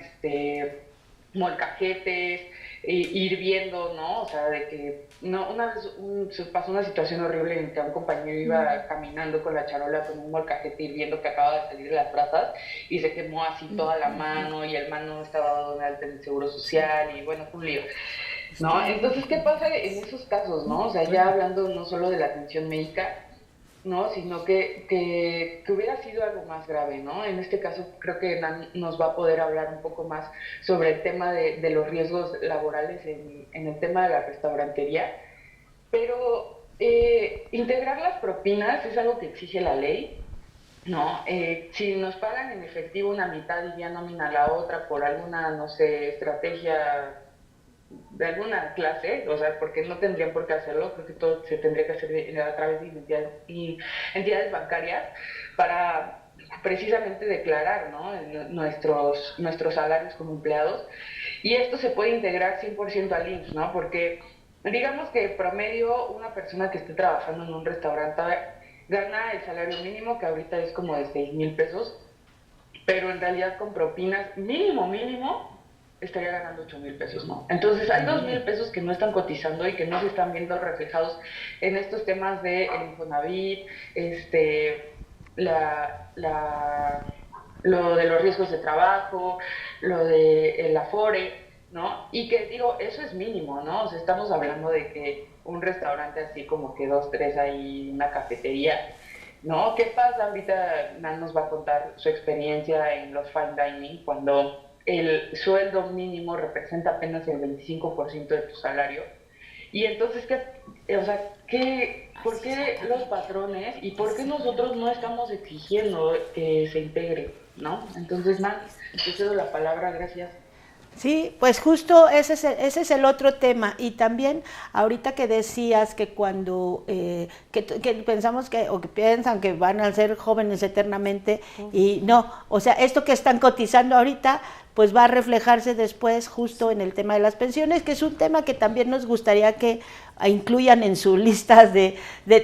Speaker 8: molcajetes, hirviendo, ¿no? O sea, de que no, una vez se pasó una situación horrible en que un compañero iba caminando con la charola con un molcajete hirviendo que acaba de salir de las brasas y se quemó así toda la mano y el mano estaba dado de alta en el seguro social y bueno, fue un lío. ¿No? Entonces, ¿qué pasa en esos casos, no? O sea, ya hablando no solo de la atención médica, ¿no? Sino que hubiera sido algo más grave, ¿no? En este caso creo que Nan nos va a poder hablar un poco más sobre el tema de los riesgos laborales en el tema de la restaurantería, pero integrar las propinas es algo que exige la ley, ¿no? Si nos pagan en efectivo una mitad y ya nómina la otra por alguna, no sé, estrategia de alguna clase, o sea, porque no tendrían por qué hacerlo, creo que todo se tendría que hacer a través de entidades bancarias para precisamente declarar, ¿no? nuestros salarios como empleados, y esto se puede integrar 100% al IMSS, ¿no? Porque digamos que promedio una persona que esté trabajando en un restaurante gana el salario mínimo, que ahorita es como de 6,000 pesos, pero en realidad con propinas mínimo estaría ganando 8,000 pesos, ¿no? Entonces hay 2,000 pesos que no están cotizando y que no se están viendo reflejados en estos temas de el Infonavit, lo de los riesgos de trabajo, lo de el Afore, ¿no? Y que digo, eso es mínimo, ¿no? O sea, estamos hablando de que un restaurante así como que 2, 3 hay una cafetería, ¿no? ¿Qué pasa? Ahorita Nan nos va a contar su experiencia en los fine dining cuando el sueldo mínimo representa apenas el 25% de tu salario. Y entonces, o sea, ¿por qué los patrones y por qué nosotros no estamos exigiendo que se integre, ¿no? Entonces, Nan, te cedo la palabra, gracias.
Speaker 2: Sí, pues justo ese es el otro tema. Y también ahorita que decías que cuando que pensamos que o que piensan que van a ser jóvenes eternamente y no, o sea, esto que están cotizando ahorita pues va a reflejarse después justo en el tema de las pensiones, que es un tema que también nos gustaría que incluyan en sus listas de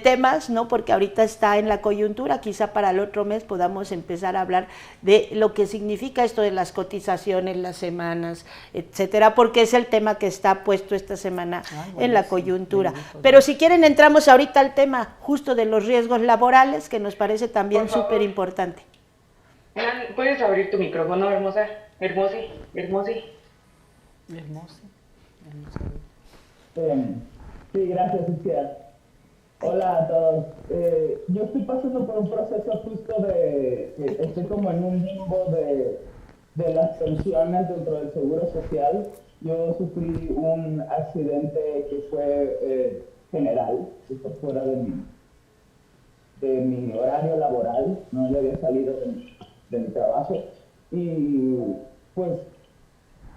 Speaker 2: temas, ¿no? Porque ahorita está en la coyuntura, quizá para el otro mes podamos empezar a hablar de lo que significa esto de las cotizaciones, las semanas, etcétera, porque es el tema que está puesto esta semana en la coyuntura. Pero si quieren entramos ahorita al tema justo de los riesgos laborales, que nos parece también súper importante.
Speaker 8: ¿Puedes abrir tu micrófono, hermosa? Hermosa.
Speaker 9: Sí, gracias, Isquia. Hola a todos. Yo estoy pasando por un proceso justo estoy como en un limbo de las pensiones dentro del Seguro Social. Yo sufrí un accidente que fue general, que fue fuera de mi horario laboral, no le había salido de mi trabajo. Y pues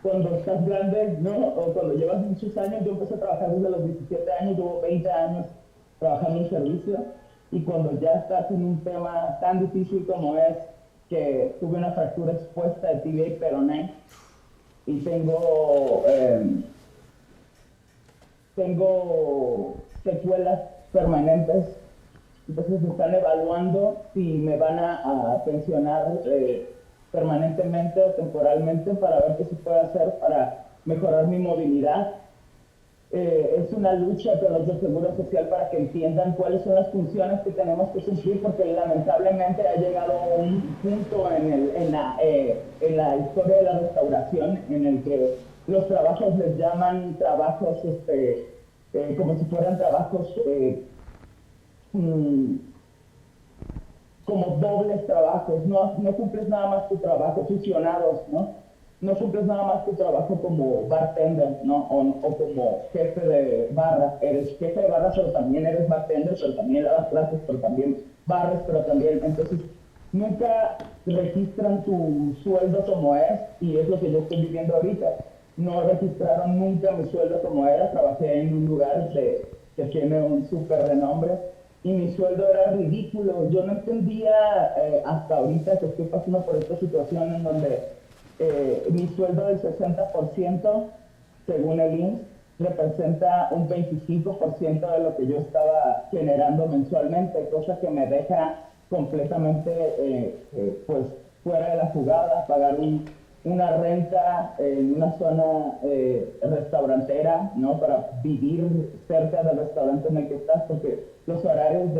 Speaker 9: cuando estás grande, ¿no? O cuando llevas muchos años, yo empecé a trabajar desde los 17 años, llevo 20 años trabajando en servicio, y cuando ya estás en un tema tan difícil como es que tuve una fractura expuesta de tibia y peroné, y tengo secuelas permanentes, entonces me están evaluando si me van a pensionar permanentemente o temporalmente para ver qué se puede hacer para mejorar mi movilidad. es una lucha con los del Seguro Social para que entiendan cuáles son las funciones que tenemos que cumplir, porque lamentablemente ha llegado un punto en la historia de la restauración en el que los trabajos les llaman trabajos como si fueran trabajos como dobles trabajos, no cumples nada más tu trabajo, fusionados, ¿no? No cumples nada más tu trabajo como bartender, ¿no? O como jefe de barra. Eres jefe de barra, pero también eres bartender, pero también lavas clases, pero también barres, pero también... Entonces, nunca registran tu sueldo como es, y es lo que yo estoy viviendo ahorita. No registraron nunca mi sueldo como era. Trabajé en un lugar que tiene un súper renombre, y mi sueldo era ridículo. Yo no entendía hasta ahorita que estoy pasando por esta situación en donde mi sueldo del 60%, según el IMSS, representa un 25% de lo que yo estaba generando mensualmente, cosa que me deja completamente pues fuera de la jugada. Pagar una renta en una zona restaurantera, ¿no? Para vivir cerca del restaurante en el que estás, porque los horarios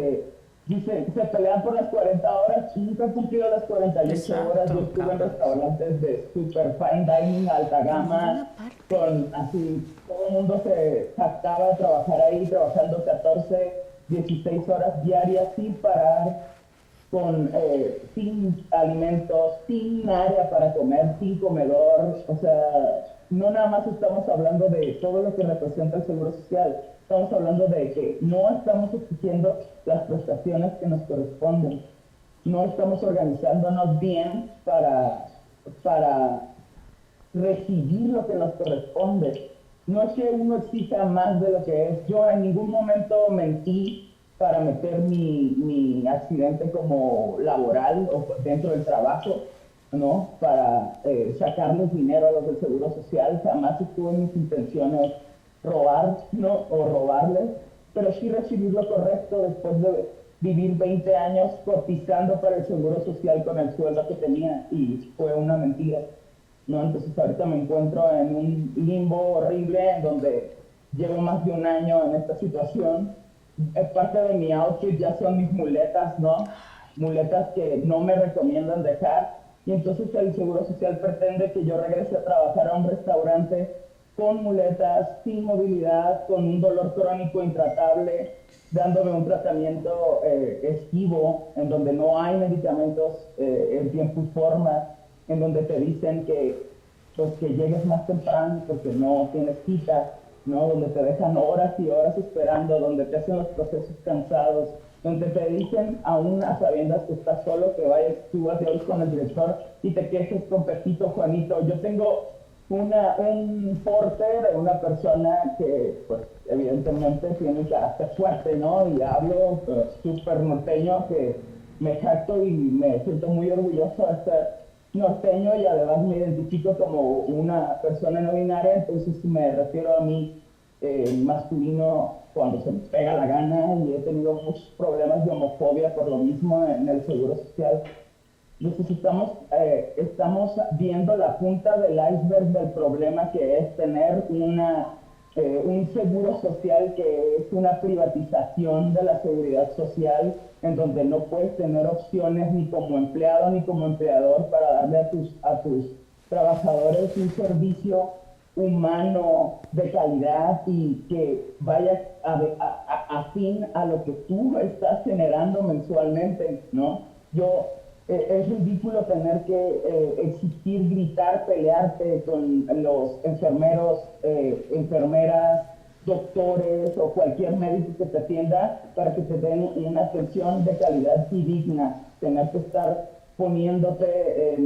Speaker 9: se pelean por las 40 horas, nunca he cumplido las 48 horas. Yo estuve en restaurantes de super fine dining, alta gama, con así, todo el mundo se jactaba de trabajar ahí, trabajando 14, 16 horas diarias sin parar, sin alimentos, sin área para comer, sin comedor. O sea, no nada más estamos hablando de todo lo que representa el Seguro Social, estamos hablando de que no estamos exigiendo las prestaciones que nos corresponden, no estamos organizándonos bien para recibir lo que nos corresponde. No es que uno exija más de lo que es. Yo en ningún momento mentí para meter mi accidente como laboral o dentro del trabajo, ¿no? Para sacarles dinero a los del Seguro Social. Jamás estuvo en mis intenciones robar, ¿no? O robarles, pero sí recibir lo correcto después de vivir 20 años cotizando para el Seguro Social con el sueldo que tenía, y fue una mentira, ¿no? Entonces ahorita me encuentro en un limbo horrible en donde llevo más de un año en esta situación. Parte de mi outfit ya son mis muletas, ¿no? Muletas que no me recomiendan dejar, y entonces el Seguro Social pretende que yo regrese a trabajar a un restaurante con muletas, sin movilidad, con un dolor crónico intratable, dándome un tratamiento esquivo, en donde no hay medicamentos en tiempo y forma, en donde te dicen que, pues, que llegues más temprano porque no tienes cita, ¿no? Donde te dejan horas y horas esperando, donde te hacen los procesos cansados, donde te dicen, aún a sabiendas que estás solo, que vayas tú hacia hoy con el director y te quejes con Pepito, Juanito. Yo tengo un porte de una persona que, pues, evidentemente tiene un carácter fuerte, ¿no? Y hablo súper norteño, que me jacto y me siento muy orgulloso de ser norteño, y además me identifico como una persona no binaria. Entonces me refiero a mí masculino cuando se me pega la gana, y he tenido muchos problemas de homofobia por lo mismo en el Seguro Social. Necesitamos, estamos viendo la punta del iceberg del problema, que es tener un seguro social que es una privatización de la seguridad social, en donde no puedes tener opciones ni como empleado ni como empleador para darle a tus trabajadores un servicio humano de calidad y que vaya afín a lo que tú estás generando mensualmente, ¿no? Es ridículo tener que exigir, gritar, pelearte con los enfermeros, enfermeras, doctores o cualquier médico que te atienda para que te den una atención de calidad y digna. Tener que estar poniéndote,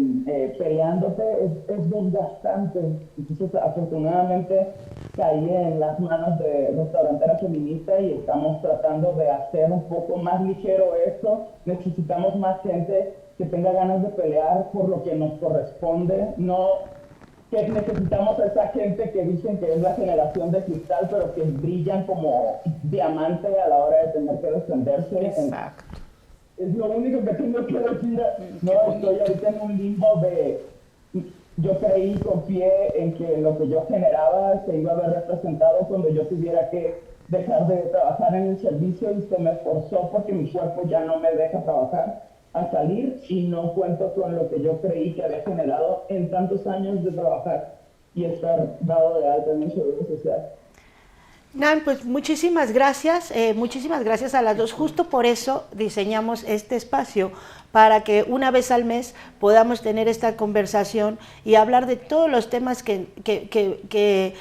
Speaker 9: peleándote, es desgastante. Entonces, afortunadamente, caí en las manos de Restaurantera Feminista y estamos tratando de hacer un poco más ligero esto. Necesitamos más gente que tenga ganas de pelear por lo que nos corresponde, no que necesitamos a esa gente que dicen que es la generación de cristal, pero que brillan como diamante a la hora de tener que defenderse.
Speaker 1: Exacto.
Speaker 9: Es lo único que tengo que decir. No, estoy ahorita en un limbo de yo creí y confié en que lo que yo generaba se iba a ver representado cuando yo tuviera que dejar de trabajar en el servicio, y se me forzó porque mi cuerpo ya no me deja trabajar a salir, y no cuento con lo que yo creí que había generado en tantos años de trabajar y estar dado de alta en el seguro social.
Speaker 2: Nan, pues muchísimas gracias a las dos. Justo por eso diseñamos este espacio, para que una vez al mes podamos tener esta conversación y hablar de todos los temas que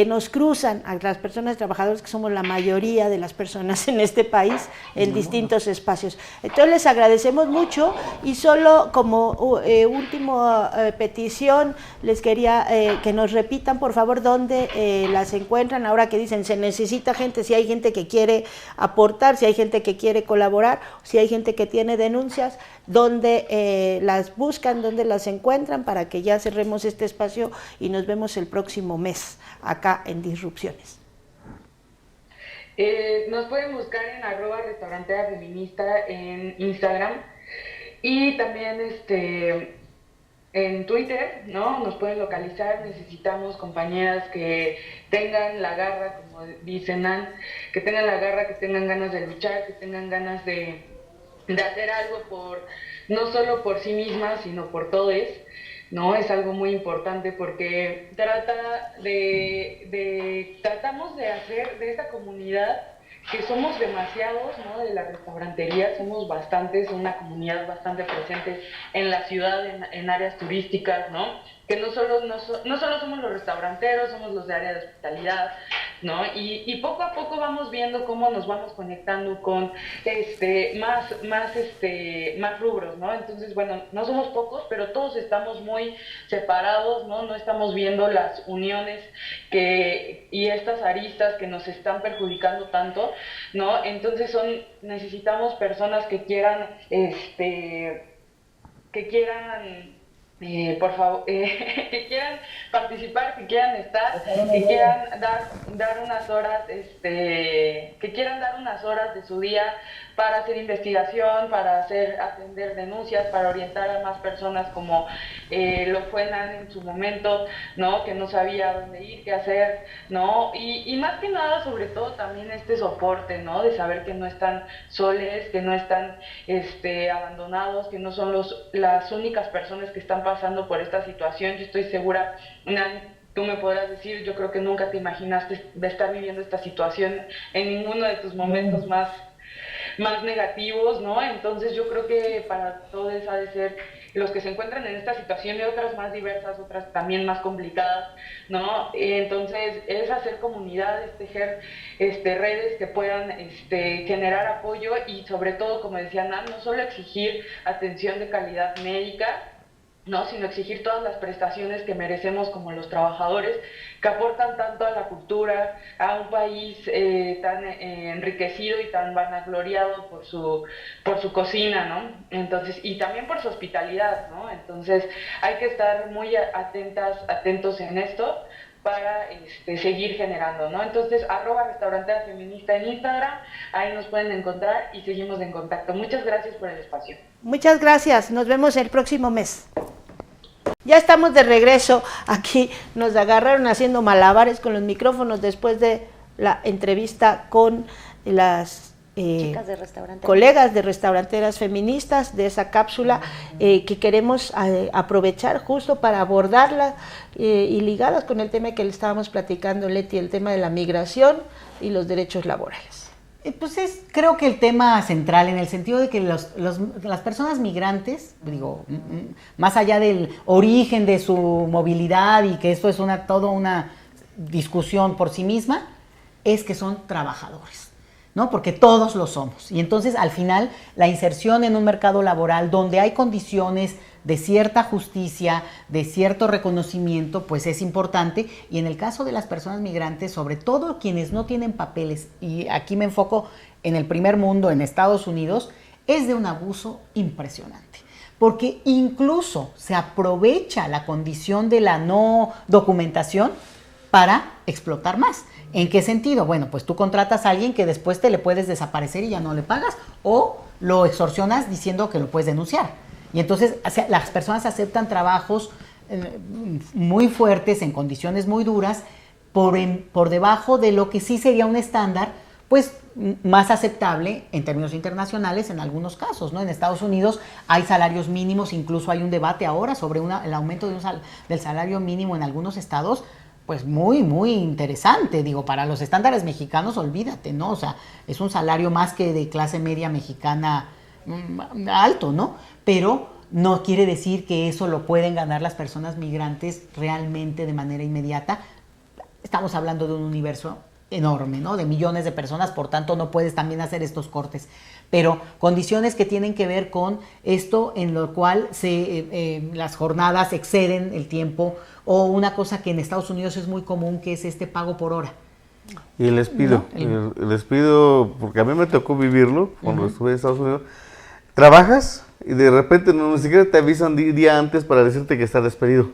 Speaker 2: nos cruzan a las personas trabajadoras, que somos la mayoría de las personas en este país, en distintos espacios. Entonces les agradecemos mucho, y solo como última petición les quería que nos repitan por favor dónde las encuentran, ahora que dicen se necesita gente, si hay gente que quiere aportar, si hay gente que quiere colaborar, si hay gente que tiene denuncias, dónde las buscan, dónde las encuentran, para que ya cerremos este espacio y nos vemos el próximo mes acá en Disrupciones.
Speaker 8: Nos pueden buscar en @restaurantera feminista en Instagram, y también en Twitter, ¿no? Nos pueden localizar. Necesitamos compañeras que tengan la garra, como dice Nan, que tengan la garra, que tengan ganas de luchar, que tengan ganas de hacer algo no solo por sí mismas, sino por todos, ¿no? Es algo muy importante, porque tratamos de hacer de esta comunidad, que somos demasiados, ¿no? De la restaurantería, somos bastantes, una comunidad bastante presente en la ciudad, en áreas turísticas, ¿no? Que no solo somos los restauranteros, somos los de área de hospitalidad, ¿no? Y poco a poco vamos viendo cómo nos vamos conectando con más rubros, ¿no? Entonces, bueno, no somos pocos, pero todos estamos muy separados, ¿no? No estamos viendo las uniones y estas aristas que nos están perjudicando tanto, ¿no? Entonces necesitamos personas que quieran por favor, que quieran participar, que quieran estar, que quieran dar unas horas, que quieran dar unas horas de su día para hacer investigación, para atender denuncias, para orientar a más personas, como lo fue Nan en su momento, ¿no? Que no sabía dónde ir, qué hacer, ¿no? Y más que nada, sobre todo, también este soporte, ¿no? De saber que no están soles, que no están abandonados, que no son las únicas personas que están pasando por esta situación. Yo estoy segura, Nan, tú me podrás decir, yo creo que nunca te imaginaste de estar viviendo esta situación en ninguno de tus momentos más negativos, ¿no? Entonces yo creo que para todos ha de ser, los que se encuentran en esta situación y otras más diversas, otras también más complicadas, ¿no? Entonces es hacer comunidad, tejer redes que puedan generar apoyo, y sobre todo, como decía Nan, no solo exigir atención de calidad médica, ¿no? Sino exigir todas las prestaciones que merecemos como los trabajadores, que aportan tanto a la cultura, a un país tan enriquecido y tan vanagloriado por su cocina, ¿no? Entonces, y también por su hospitalidad, ¿no? Entonces hay que estar muy atentos en esto para seguir generando, ¿no? Entonces, @restaurantera feminista en Instagram, ahí nos pueden encontrar y seguimos en contacto. Muchas gracias por el espacio.
Speaker 2: Muchas gracias, nos vemos el próximo mes. Ya estamos de regreso aquí, nos agarraron haciendo malabares con los micrófonos después de la entrevista con las
Speaker 4: chicas de
Speaker 2: colegas de restauranteras feministas, de esa cápsula que queremos aprovechar justo para abordarla y ligadas con el tema que le estábamos platicando, Leti, el tema de la migración y los derechos laborales.
Speaker 1: Pues creo que el tema central, en el sentido de que las personas migrantes, digo, más allá del origen de su movilidad, y que esto es toda una discusión por sí misma, es que son trabajadores, ¿no? Porque todos lo somos. Y entonces, al final, la inserción en un mercado laboral donde hay condiciones de cierta justicia, de cierto reconocimiento, pues es importante. Y en el caso de las personas migrantes, sobre todo quienes no tienen papeles, y aquí me enfoco en el primer mundo, en Estados Unidos, es de un abuso impresionante. Porque incluso se aprovecha la condición de la no documentación para explotar más. ¿En qué sentido? Bueno, pues tú contratas a alguien que después te le puedes desaparecer y ya no le pagas, o lo extorsionas diciendo que lo puedes denunciar. Y entonces las personas aceptan trabajos muy fuertes, en condiciones muy duras, por debajo de lo que sí sería un estándar, pues más aceptable en términos internacionales en algunos casos, ¿no? En Estados Unidos hay salarios mínimos, incluso hay un debate ahora sobre el aumento del salario mínimo en algunos estados, pues muy, muy interesante. Digo, para los estándares mexicanos, olvídate, ¿no? O sea, es un salario más que de clase media mexicana alto, ¿no? Pero no quiere decir que eso lo pueden ganar las personas migrantes realmente de manera inmediata. Estamos hablando de un universo enorme, ¿no? De millones de personas, por tanto no puedes también hacer estos cortes. Pero condiciones que tienen que ver con esto en lo cual las jornadas exceden el tiempo, o una cosa que en Estados Unidos es muy común, que es este pago por hora.
Speaker 3: Y les pido, les pido, porque a mí me tocó vivirlo cuando estuve en Estados Unidos, trabajas y de repente ni siquiera te avisan día antes para decirte que estás despedido.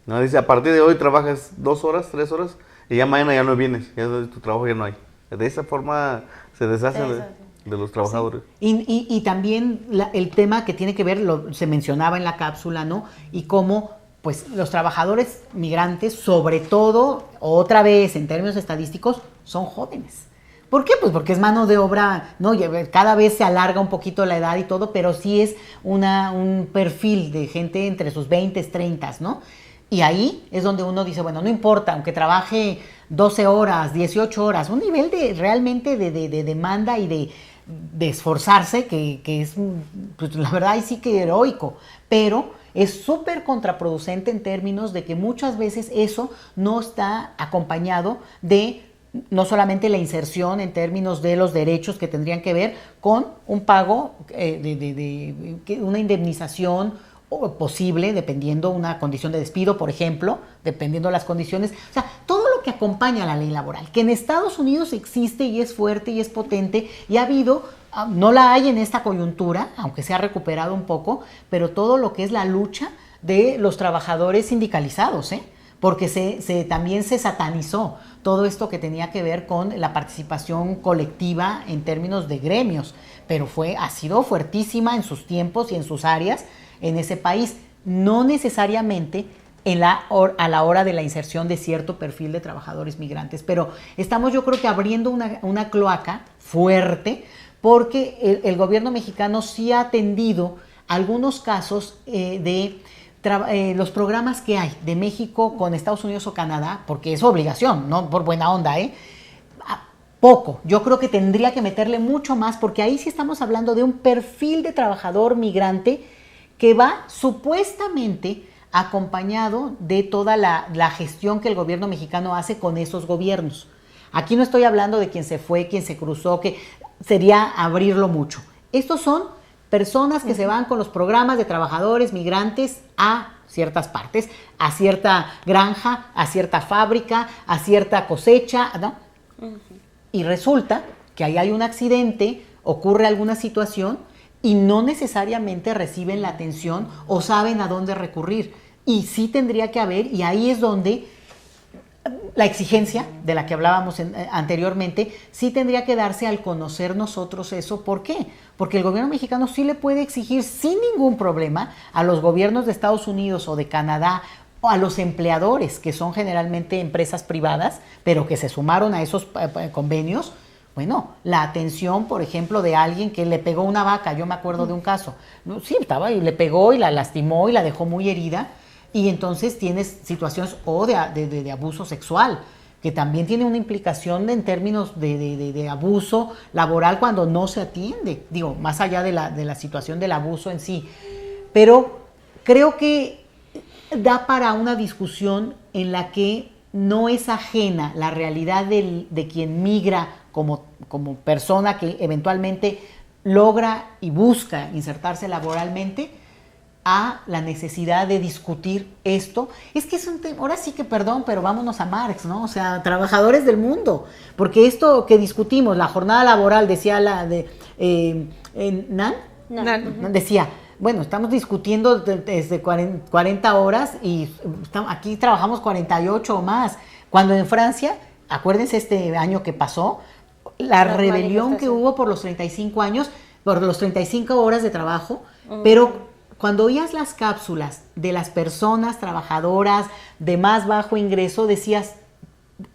Speaker 3: ¿No? Dice, a partir de hoy trabajas 2 horas, 3 horas, y ya mañana ya no vienes, ya tu trabajo ya no hay. De esa forma se deshace de los trabajadores.
Speaker 1: Sí. Y también el tema que tiene que ver, se mencionaba en la cápsula, ¿no? Y cómo pues los trabajadores migrantes, sobre todo, otra vez en términos estadísticos, son jóvenes. ¿Por qué? Pues porque es mano de obra, ¿no? Cada vez se alarga un poquito la edad y todo, pero sí es un perfil de gente entre sus 20, 30, ¿no? Y ahí es donde uno dice, bueno, no importa, aunque trabaje 12 horas, 18 horas, un nivel realmente de demanda y de esforzarse que es, pues, la verdad, ahí sí que heroico, pero es súper contraproducente en términos de que muchas veces eso no está acompañado de no solamente la inserción en términos de los derechos que tendrían que ver con un pago, una indemnización posible, dependiendo una condición de despido, por ejemplo, dependiendo las condiciones. O sea, todo lo que acompaña a la ley laboral, que en Estados Unidos existe y es fuerte y es potente, y ha habido, no la hay en esta coyuntura, aunque se ha recuperado un poco, pero todo lo que es la lucha de los trabajadores sindicalizados, porque también se satanizó todo esto que tenía que ver con la participación colectiva en términos de gremios, pero ha sido fuertísima en sus tiempos y en sus áreas en ese país, no necesariamente a la hora de la inserción de cierto perfil de trabajadores migrantes, pero estamos, yo creo que abriendo una cloaca fuerte, porque el gobierno mexicano sí ha atendido algunos casos de los programas que hay de México con Estados Unidos o Canadá, porque es obligación, no por buena onda, poco. Yo creo que tendría que meterle mucho más, porque ahí sí estamos hablando de un perfil de trabajador migrante que va supuestamente acompañado de toda la gestión que el gobierno mexicano hace con esos gobiernos. Aquí no estoy hablando de quién se fue, quién se cruzó, que sería abrirlo mucho. Estos son personas que se van con los programas de trabajadores migrantes a ciertas partes, a cierta granja, a cierta fábrica, a cierta cosecha, ¿no? Y resulta que ahí hay un accidente, ocurre alguna situación y no necesariamente reciben la atención o saben a dónde recurrir. Y sí tendría que haber, y ahí es donde la exigencia de la que hablábamos anteriormente, sí tendría que darse al conocer nosotros eso. ¿Por qué? Porque el gobierno mexicano sí le puede exigir sin ningún problema a los gobiernos de Estados Unidos o de Canadá, o a los empleadores, que son generalmente empresas privadas, pero que se sumaron a esos convenios. Bueno, la atención, por ejemplo, de alguien que le pegó una vaca, yo me acuerdo de un caso, sí, estaba y le pegó y la lastimó y la dejó muy herida, y entonces tienes situaciones de abuso sexual, que también tiene una implicación en términos de abuso laboral cuando no se atiende, digo, más allá de la situación del abuso en sí. Pero creo que da para una discusión en la que no es ajena la realidad de quien migra como persona que eventualmente logra y busca insertarse laboralmente, a la necesidad de discutir esto. Es que es un tema, ahora sí que perdón, pero vámonos a Marx, ¿no? O sea, trabajadores del mundo, porque esto que discutimos, la jornada laboral, decía Nan, decía, bueno, estamos discutiendo desde 40 horas y aquí trabajamos 48 o más, cuando en Francia, acuérdense este año que pasó, la rebelión que hubo por los 35 años, por los 35 horas de trabajo, pero cuando oías las cápsulas de las personas trabajadoras de más bajo ingreso, decías,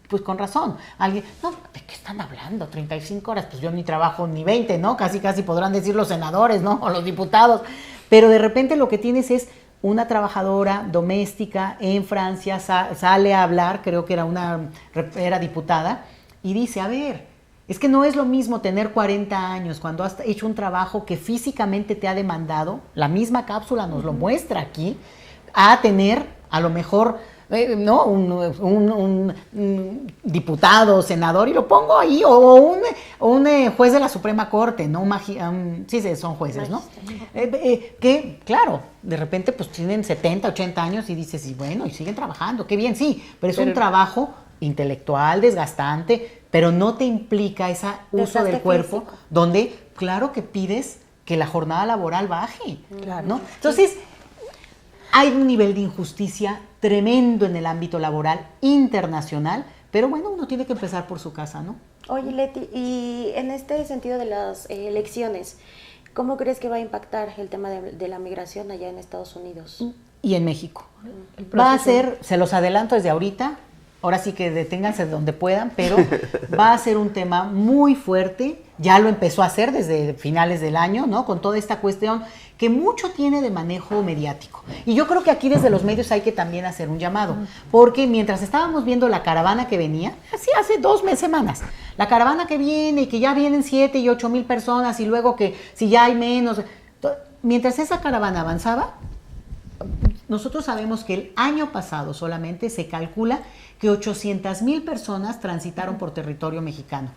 Speaker 1: pues con razón, alguien, no, ¿de qué están hablando? 35 horas, pues yo ni trabajo ni 20, ¿no? Casi podrán decir los senadores, ¿no? O los diputados. Pero de repente lo que tienes es una trabajadora doméstica en Francia, sale a hablar, creo que era diputada, y dice, a ver, es que no es lo mismo tener 40 años cuando has hecho un trabajo que físicamente te ha demandado, la misma cápsula nos lo muestra aquí, a tener a lo mejor ¿no? un diputado, senador, y lo pongo ahí, o un juez de la Suprema Corte, ¿no? Sí, son jueces, ¿no? Que, claro, de repente pues tienen 70, 80 años y dices, y bueno, y siguen trabajando, qué bien, sí, pero es un trabajo intelectual, desgastante, pero no te implica ese uso del cuerpo, físico, donde, claro que pides que la jornada laboral baje, claro, ¿no? Entonces, hay un nivel de injusticia tremendo en el ámbito laboral internacional, pero bueno, uno tiene que empezar por su casa, ¿no?
Speaker 4: Oye, Leti, y en este sentido de las elecciones, ¿cómo crees que va a impactar el tema de la migración allá en Estados Unidos?
Speaker 1: Y en México. Va a ser, se los adelanto desde ahorita, ahora sí que deténganse donde puedan, pero va a ser un tema muy fuerte, ya lo empezó a hacer desde finales del año, ¿no? Con toda esta cuestión que mucho tiene de manejo mediático. Y yo creo que aquí desde los medios hay que también hacer un llamado, porque mientras estábamos viendo la caravana que venía, así hace 2 semanas, la caravana que viene y que ya vienen 7 y 8 mil personas y luego que si ya hay menos, mientras esa caravana avanzaba, nosotros sabemos que el año pasado solamente se calcula que 800,000 personas transitaron por territorio mexicano.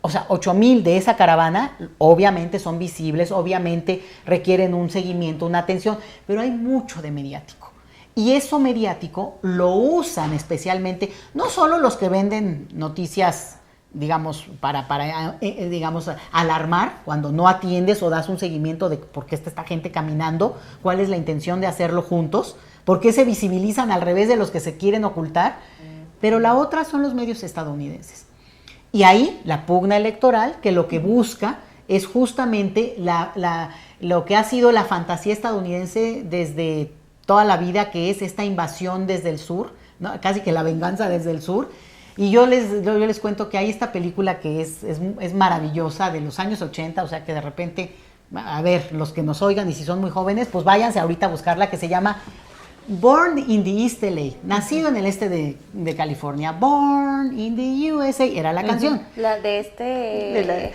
Speaker 1: O sea, 8,000 de esa caravana obviamente son visibles, obviamente requieren un seguimiento, una atención, pero hay mucho de mediático. Y eso mediático lo usan especialmente, no solo los que venden noticias, digamos, para digamos, alarmar, cuando no atiendes o das un seguimiento de por qué está esta gente caminando, cuál es la intención de hacerlo juntos, por qué se visibilizan al revés de los que se quieren ocultar, pero la otra son los medios estadounidenses. Y ahí la pugna electoral, que lo que busca es justamente lo que ha sido la fantasía estadounidense desde toda la vida, que es esta invasión desde el sur, ¿no? Casi que la venganza desde el sur. Y yo les cuento que hay esta película que es maravillosa, de los años 80, o sea que de repente, a ver, los que nos oigan y si son muy jóvenes, pues váyanse ahorita a buscarla, que se llama Born in the East LA, nacido en el este de California. Born in the USA, era la canción.
Speaker 4: La de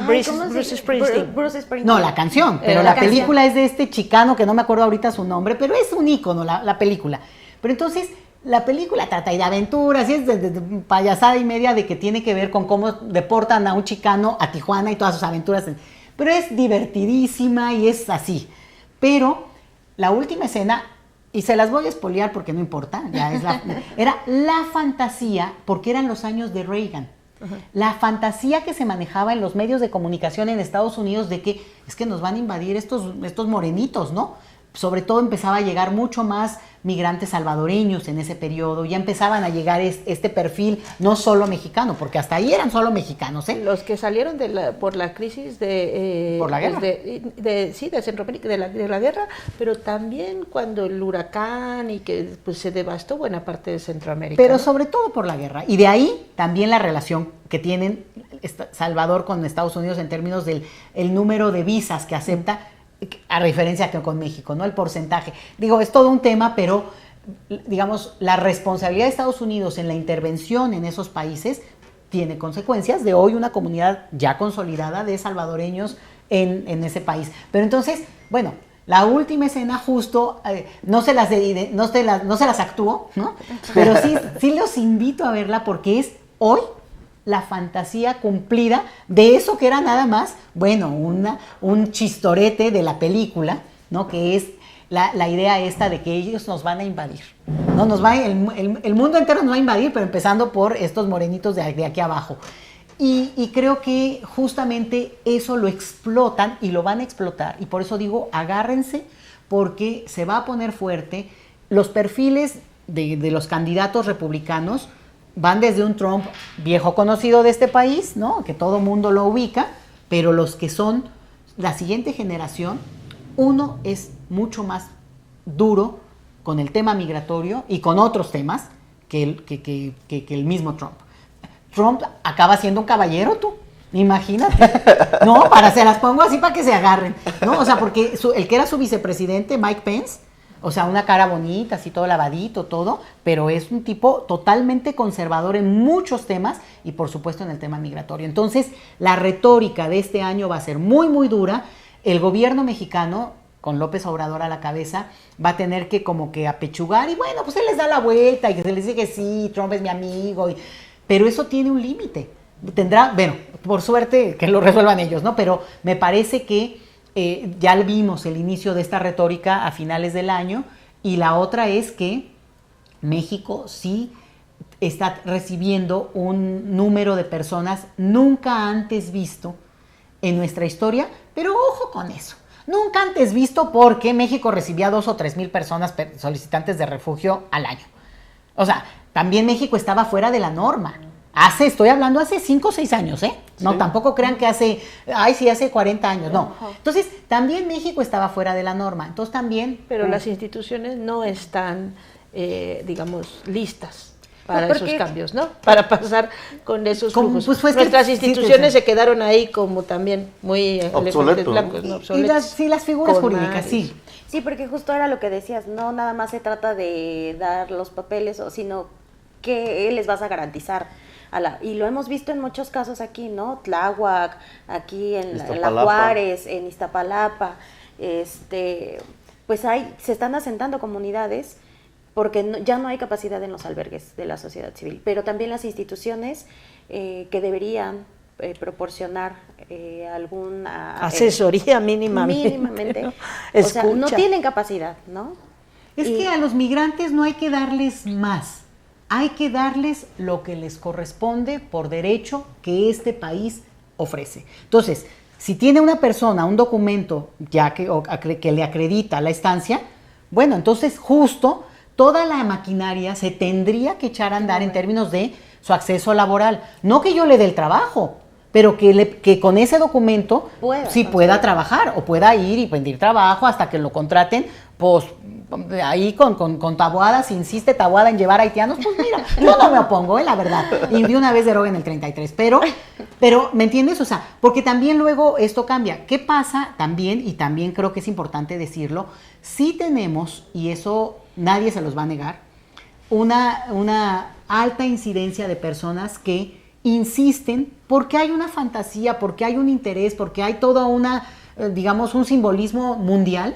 Speaker 2: Bruce Springsteen.
Speaker 4: Bruce Springsteen.
Speaker 1: No, la canción, pero la película es de este chicano que no me acuerdo ahorita su nombre, pero es un ícono la película. Pero entonces, la película trata de aventuras, y es de payasada y media de que tiene que ver con cómo deportan a un chicano a Tijuana y todas sus aventuras. Pero es divertidísima y es así. Pero la última escena, y se las voy a espolear porque no importa, era la fantasía, porque eran los años de Reagan. La fantasía que se manejaba en los medios de comunicación en Estados Unidos de que es que nos van a invadir estos morenitos, ¿no? Sobre todo empezaba a llegar mucho más migrantes salvadoreños en ese periodo, ya empezaban a llegar este perfil no solo mexicano, porque hasta ahí eran solo mexicanos, ¿eh?
Speaker 2: Los que salieron por la crisis
Speaker 1: por la guerra.
Speaker 2: De Centroamérica, de la guerra, pero también cuando el huracán y que pues, se devastó buena parte de Centroamérica.
Speaker 1: Pero
Speaker 2: ¿no?
Speaker 1: sobre todo por la guerra, y de ahí también la relación que tienen Salvador con Estados Unidos en términos del el número de visas que acepta, a diferencia que con México, ¿no? El porcentaje. Digo, es todo un tema, pero, digamos, la responsabilidad de Estados Unidos en la intervención en esos países tiene consecuencias de hoy una comunidad ya consolidada de salvadoreños en ese país. Pero entonces, bueno, la última escena justo, no se las actuó, ¿no? Pero sí los invito a verla porque es hoy la fantasía cumplida de eso que era nada más, bueno, un chistorete de la película, ¿no? Que es la idea esta de que ellos nos van a invadir, ¿no? El mundo entero nos va a invadir, pero empezando por estos morenitos de aquí abajo. Y creo que justamente eso lo explotan y lo van a explotar, y por eso digo, agárrense, porque se va a poner fuerte. Los perfiles de los candidatos republicanos van desde un Trump viejo conocido de este país, ¿no? Que todo mundo lo ubica, pero los que son la siguiente generación, Uno es mucho más duro con el tema migratorio y con otros temas que el mismo Trump. Trump acaba siendo un caballero, tú. Imagínate. No, se las pongo así para que se agarren. ¿No? O sea, porque el que era su vicepresidente, Mike Pence, o sea, una cara bonita, así todo lavadito, todo, pero es un tipo totalmente conservador en muchos temas y por supuesto en el tema migratorio. Entonces, la retórica de este año va a ser muy, muy dura. El gobierno mexicano, con López Obrador a la cabeza, va a tener que como que apechugar y bueno, pues él les da la vuelta y que se les dice que sí, Trump es mi amigo, pero eso tiene un límite. Tendrá, bueno, por suerte que lo resuelvan ellos, ¿no? Pero me parece que ya vimos el inicio de esta retórica a finales del año y la otra es que México sí está recibiendo un número de personas nunca antes visto en nuestra historia, pero ojo con eso. Nunca antes visto porque México recibía 2 o 3 mil personas solicitantes de refugio al año. O sea, también México estaba fuera de la norma. Estoy hablando hace 5 o 6 años, ¿eh? No, sí. Tampoco crean que hace 40 años, no. Entonces, también México estaba fuera de la norma. Entonces, también...
Speaker 2: Pero las instituciones no están, digamos, listas para esos cambios, ¿no? Para pasar con esos flujos. Pues nuestras instituciones se quedaron ahí como también muy
Speaker 3: obsoletos,
Speaker 2: blancos, ¿no? Obsoletos.
Speaker 1: Y las figuras jurídicas, sí.
Speaker 4: Sí, porque justo era lo que decías, no nada más se trata de dar los papeles, sino qué les vas a garantizar. Y lo hemos visto en muchos casos aquí, ¿no? Tláhuac, aquí en la Juárez, en Iztapalapa, pues se están asentando comunidades porque ya no hay capacidad en los albergues de la sociedad civil, pero también las instituciones que deberían proporcionar alguna
Speaker 2: asesoría mínimamente,
Speaker 4: ¿no? O sea, no tienen capacidad, ¿no?
Speaker 1: Es que a los migrantes no hay que darles más. Hay que darles lo que les corresponde por derecho que este país ofrece. Entonces, si tiene una persona un documento ya que le acredita la estancia, bueno, entonces justo toda la maquinaria se tendría que echar a andar en términos de su acceso laboral. No que yo le dé el trabajo, pero que con ese documento pueda trabajar o pueda ir y pedir trabajo hasta que lo contraten, pues ahí con Taboada, si insiste Taboada en llevar haitianos, pues mira, yo no me opongo, la verdad, y de una vez deroguen el 33, pero ¿me entiendes? O sea, porque también luego esto cambia. ¿Qué pasa también? Y también creo que es importante decirlo, sí tenemos, y eso nadie se los va a negar, una alta incidencia de personas que insisten porque hay una fantasía, porque hay un interés, porque hay toda una, digamos, un simbolismo mundial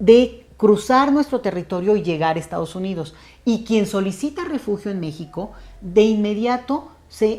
Speaker 1: de cruzar nuestro territorio y llegar a Estados Unidos. Y quien solicita refugio en México, de inmediato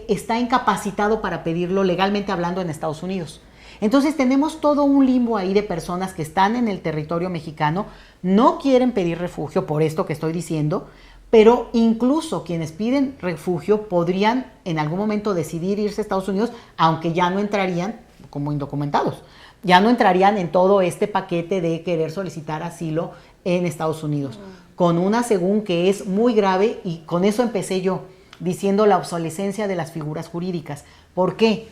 Speaker 1: está incapacitado para pedirlo legalmente hablando en Estados Unidos. Entonces tenemos todo un limbo ahí de personas que están en el territorio mexicano, no quieren pedir refugio por esto que estoy diciendo, pero incluso quienes piden refugio podrían en algún momento decidir irse a Estados Unidos, aunque ya no entrarían como indocumentados. Ya no entrarían en todo este paquete de querer solicitar asilo en Estados Unidos. Con una según que es muy grave, y con eso empecé yo, diciendo la obsolescencia de las figuras jurídicas. ¿Por qué?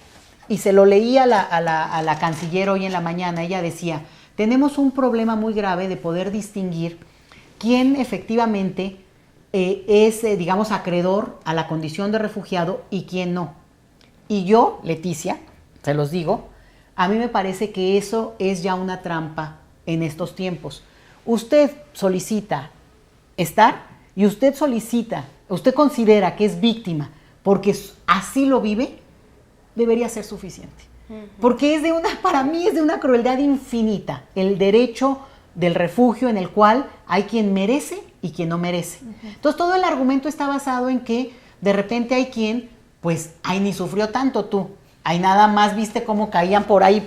Speaker 1: Y se lo leí a la canciller hoy en la mañana. Ella decía, tenemos un problema muy grave de poder distinguir quién efectivamente es, digamos, acreedor a la condición de refugiado y quién no. Y yo, Leticia, se los digo, a mí me parece que eso es ya una trampa en estos tiempos. Usted solicita estar y usted considera que es víctima porque así lo vive, debería ser suficiente. Porque para mí es de una crueldad infinita el derecho del refugio en el cual hay quien merece y quien no merece. Entonces todo el argumento está basado en que de repente hay quien, pues, ni sufrió tanto tú. Ahí nada más viste cómo caían por ahí,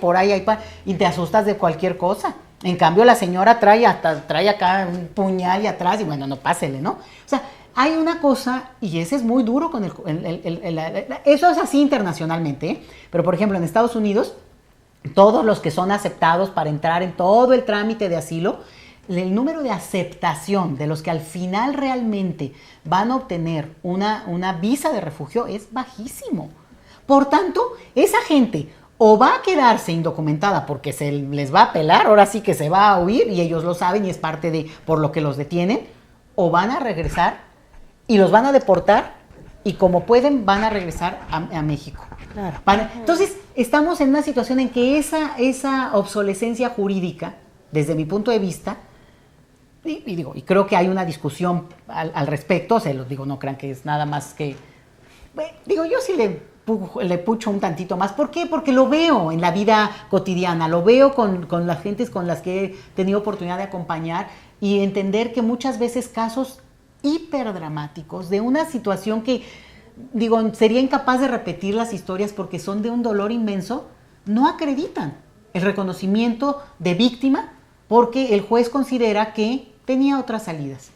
Speaker 1: y te asustas de cualquier cosa. En cambio, la señora trae acá un puñal y atrás, y bueno, no pásele, ¿no? O sea, hay una cosa, y ese es muy duro con eso es así internacionalmente, ¿eh? Pero por ejemplo, en Estados Unidos, todos los que son aceptados para entrar en todo el trámite de asilo, el número de aceptación de los que al final realmente van a obtener una visa de refugio es bajísimo. Por tanto, esa gente o va a quedarse indocumentada porque se les va a pelar, ahora sí que se va a huir y ellos lo saben y es parte de por lo que los detienen, o van a regresar y los van a deportar y como pueden van a regresar a México.
Speaker 2: Claro.
Speaker 1: Entonces estamos en una situación en que esa obsolescencia jurídica, desde mi punto de vista, y creo que hay una discusión al respecto, se los digo, no crean que es nada más que, yo sí le pucho un tantito más. ¿Por qué? Porque lo veo en la vida cotidiana, lo veo con las gentes con las que he tenido oportunidad de acompañar y entender que muchas veces casos hiperdramáticos de una situación que, sería incapaz de repetir las historias porque son de un dolor inmenso, no acreditan el reconocimiento de víctima porque el juez considera que tenía otras salidas.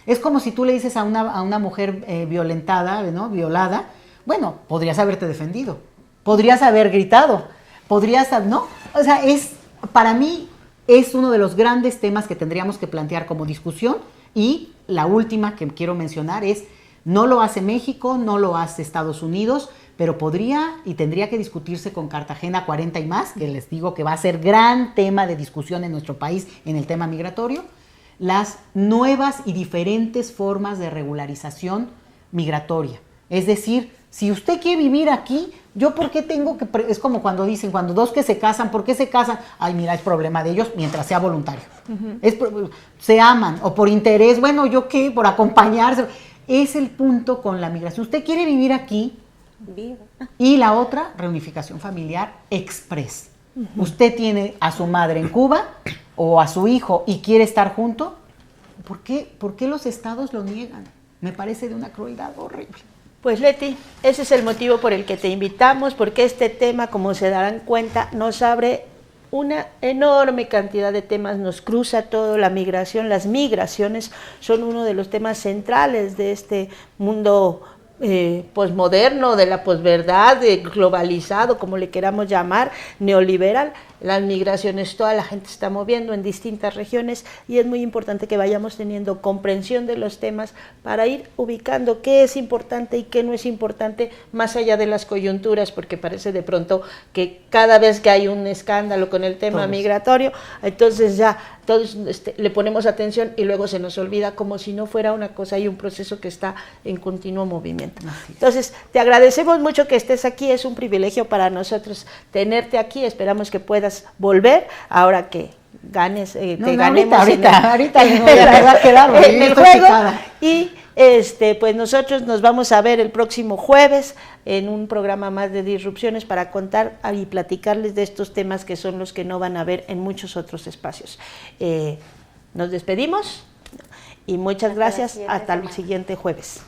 Speaker 1: Es como si tú le dices a una mujer violentada, ¿no? Violada, bueno, podrías haberte defendido, podrías haber gritado, ¿no? O sea, para mí es uno de los grandes temas que tendríamos que plantear como discusión y la última que quiero mencionar es, no lo hace México, no lo hace Estados Unidos, pero podría y tendría que discutirse con Cartagena 40 y más, que les digo que va a ser gran tema de discusión en nuestro país en el tema migratorio, las nuevas y diferentes formas de regularización migratoria. Es decir, si usted quiere vivir aquí, ¿yo por qué tengo que...? Es como cuando dicen, cuando dos que se casan, ¿por qué se casan? Ay, mira, es problema de ellos mientras sea voluntario. Se aman, o por interés, bueno, ¿yo qué? Por acompañarse. Es el punto con la migración. Usted quiere vivir aquí, y la otra, reunificación familiar express. Usted tiene a su madre en Cuba, o a su hijo, y quiere estar junto, ¿por qué los estados lo niegan? Me parece de una crueldad horrible.
Speaker 2: Pues Leti, ese es el motivo por el que te invitamos, porque este tema, como se darán cuenta, nos abre una enorme cantidad de temas, nos cruza todo, la migración, las migraciones son uno de los temas centrales de este mundo posmoderno, de la posverdad, globalizado, como le queramos llamar, neoliberal. Las migraciones, toda la gente se está moviendo en distintas regiones y es muy importante que vayamos teniendo comprensión de los temas para ir ubicando qué es importante y qué no es importante más allá de las coyunturas, porque parece de pronto que cada vez que hay un escándalo con el tema migratorio, entonces ya todos le ponemos atención y luego se nos olvida como si no fuera una cosa y un proceso que está en continuo movimiento. Entonces, te agradecemos mucho que estés aquí, es un privilegio para nosotros tenerte aquí, esperamos que puedas volver ahora que ganes, ganemos
Speaker 1: ahorita me va a quedar
Speaker 2: en el juego y pues nosotros nos vamos a ver el próximo jueves en un programa más de Disrupciones para contar y platicarles de estos temas que son los que no van a ver en muchos otros espacios. Nos despedimos y muchas gracias, hasta el siguiente jueves.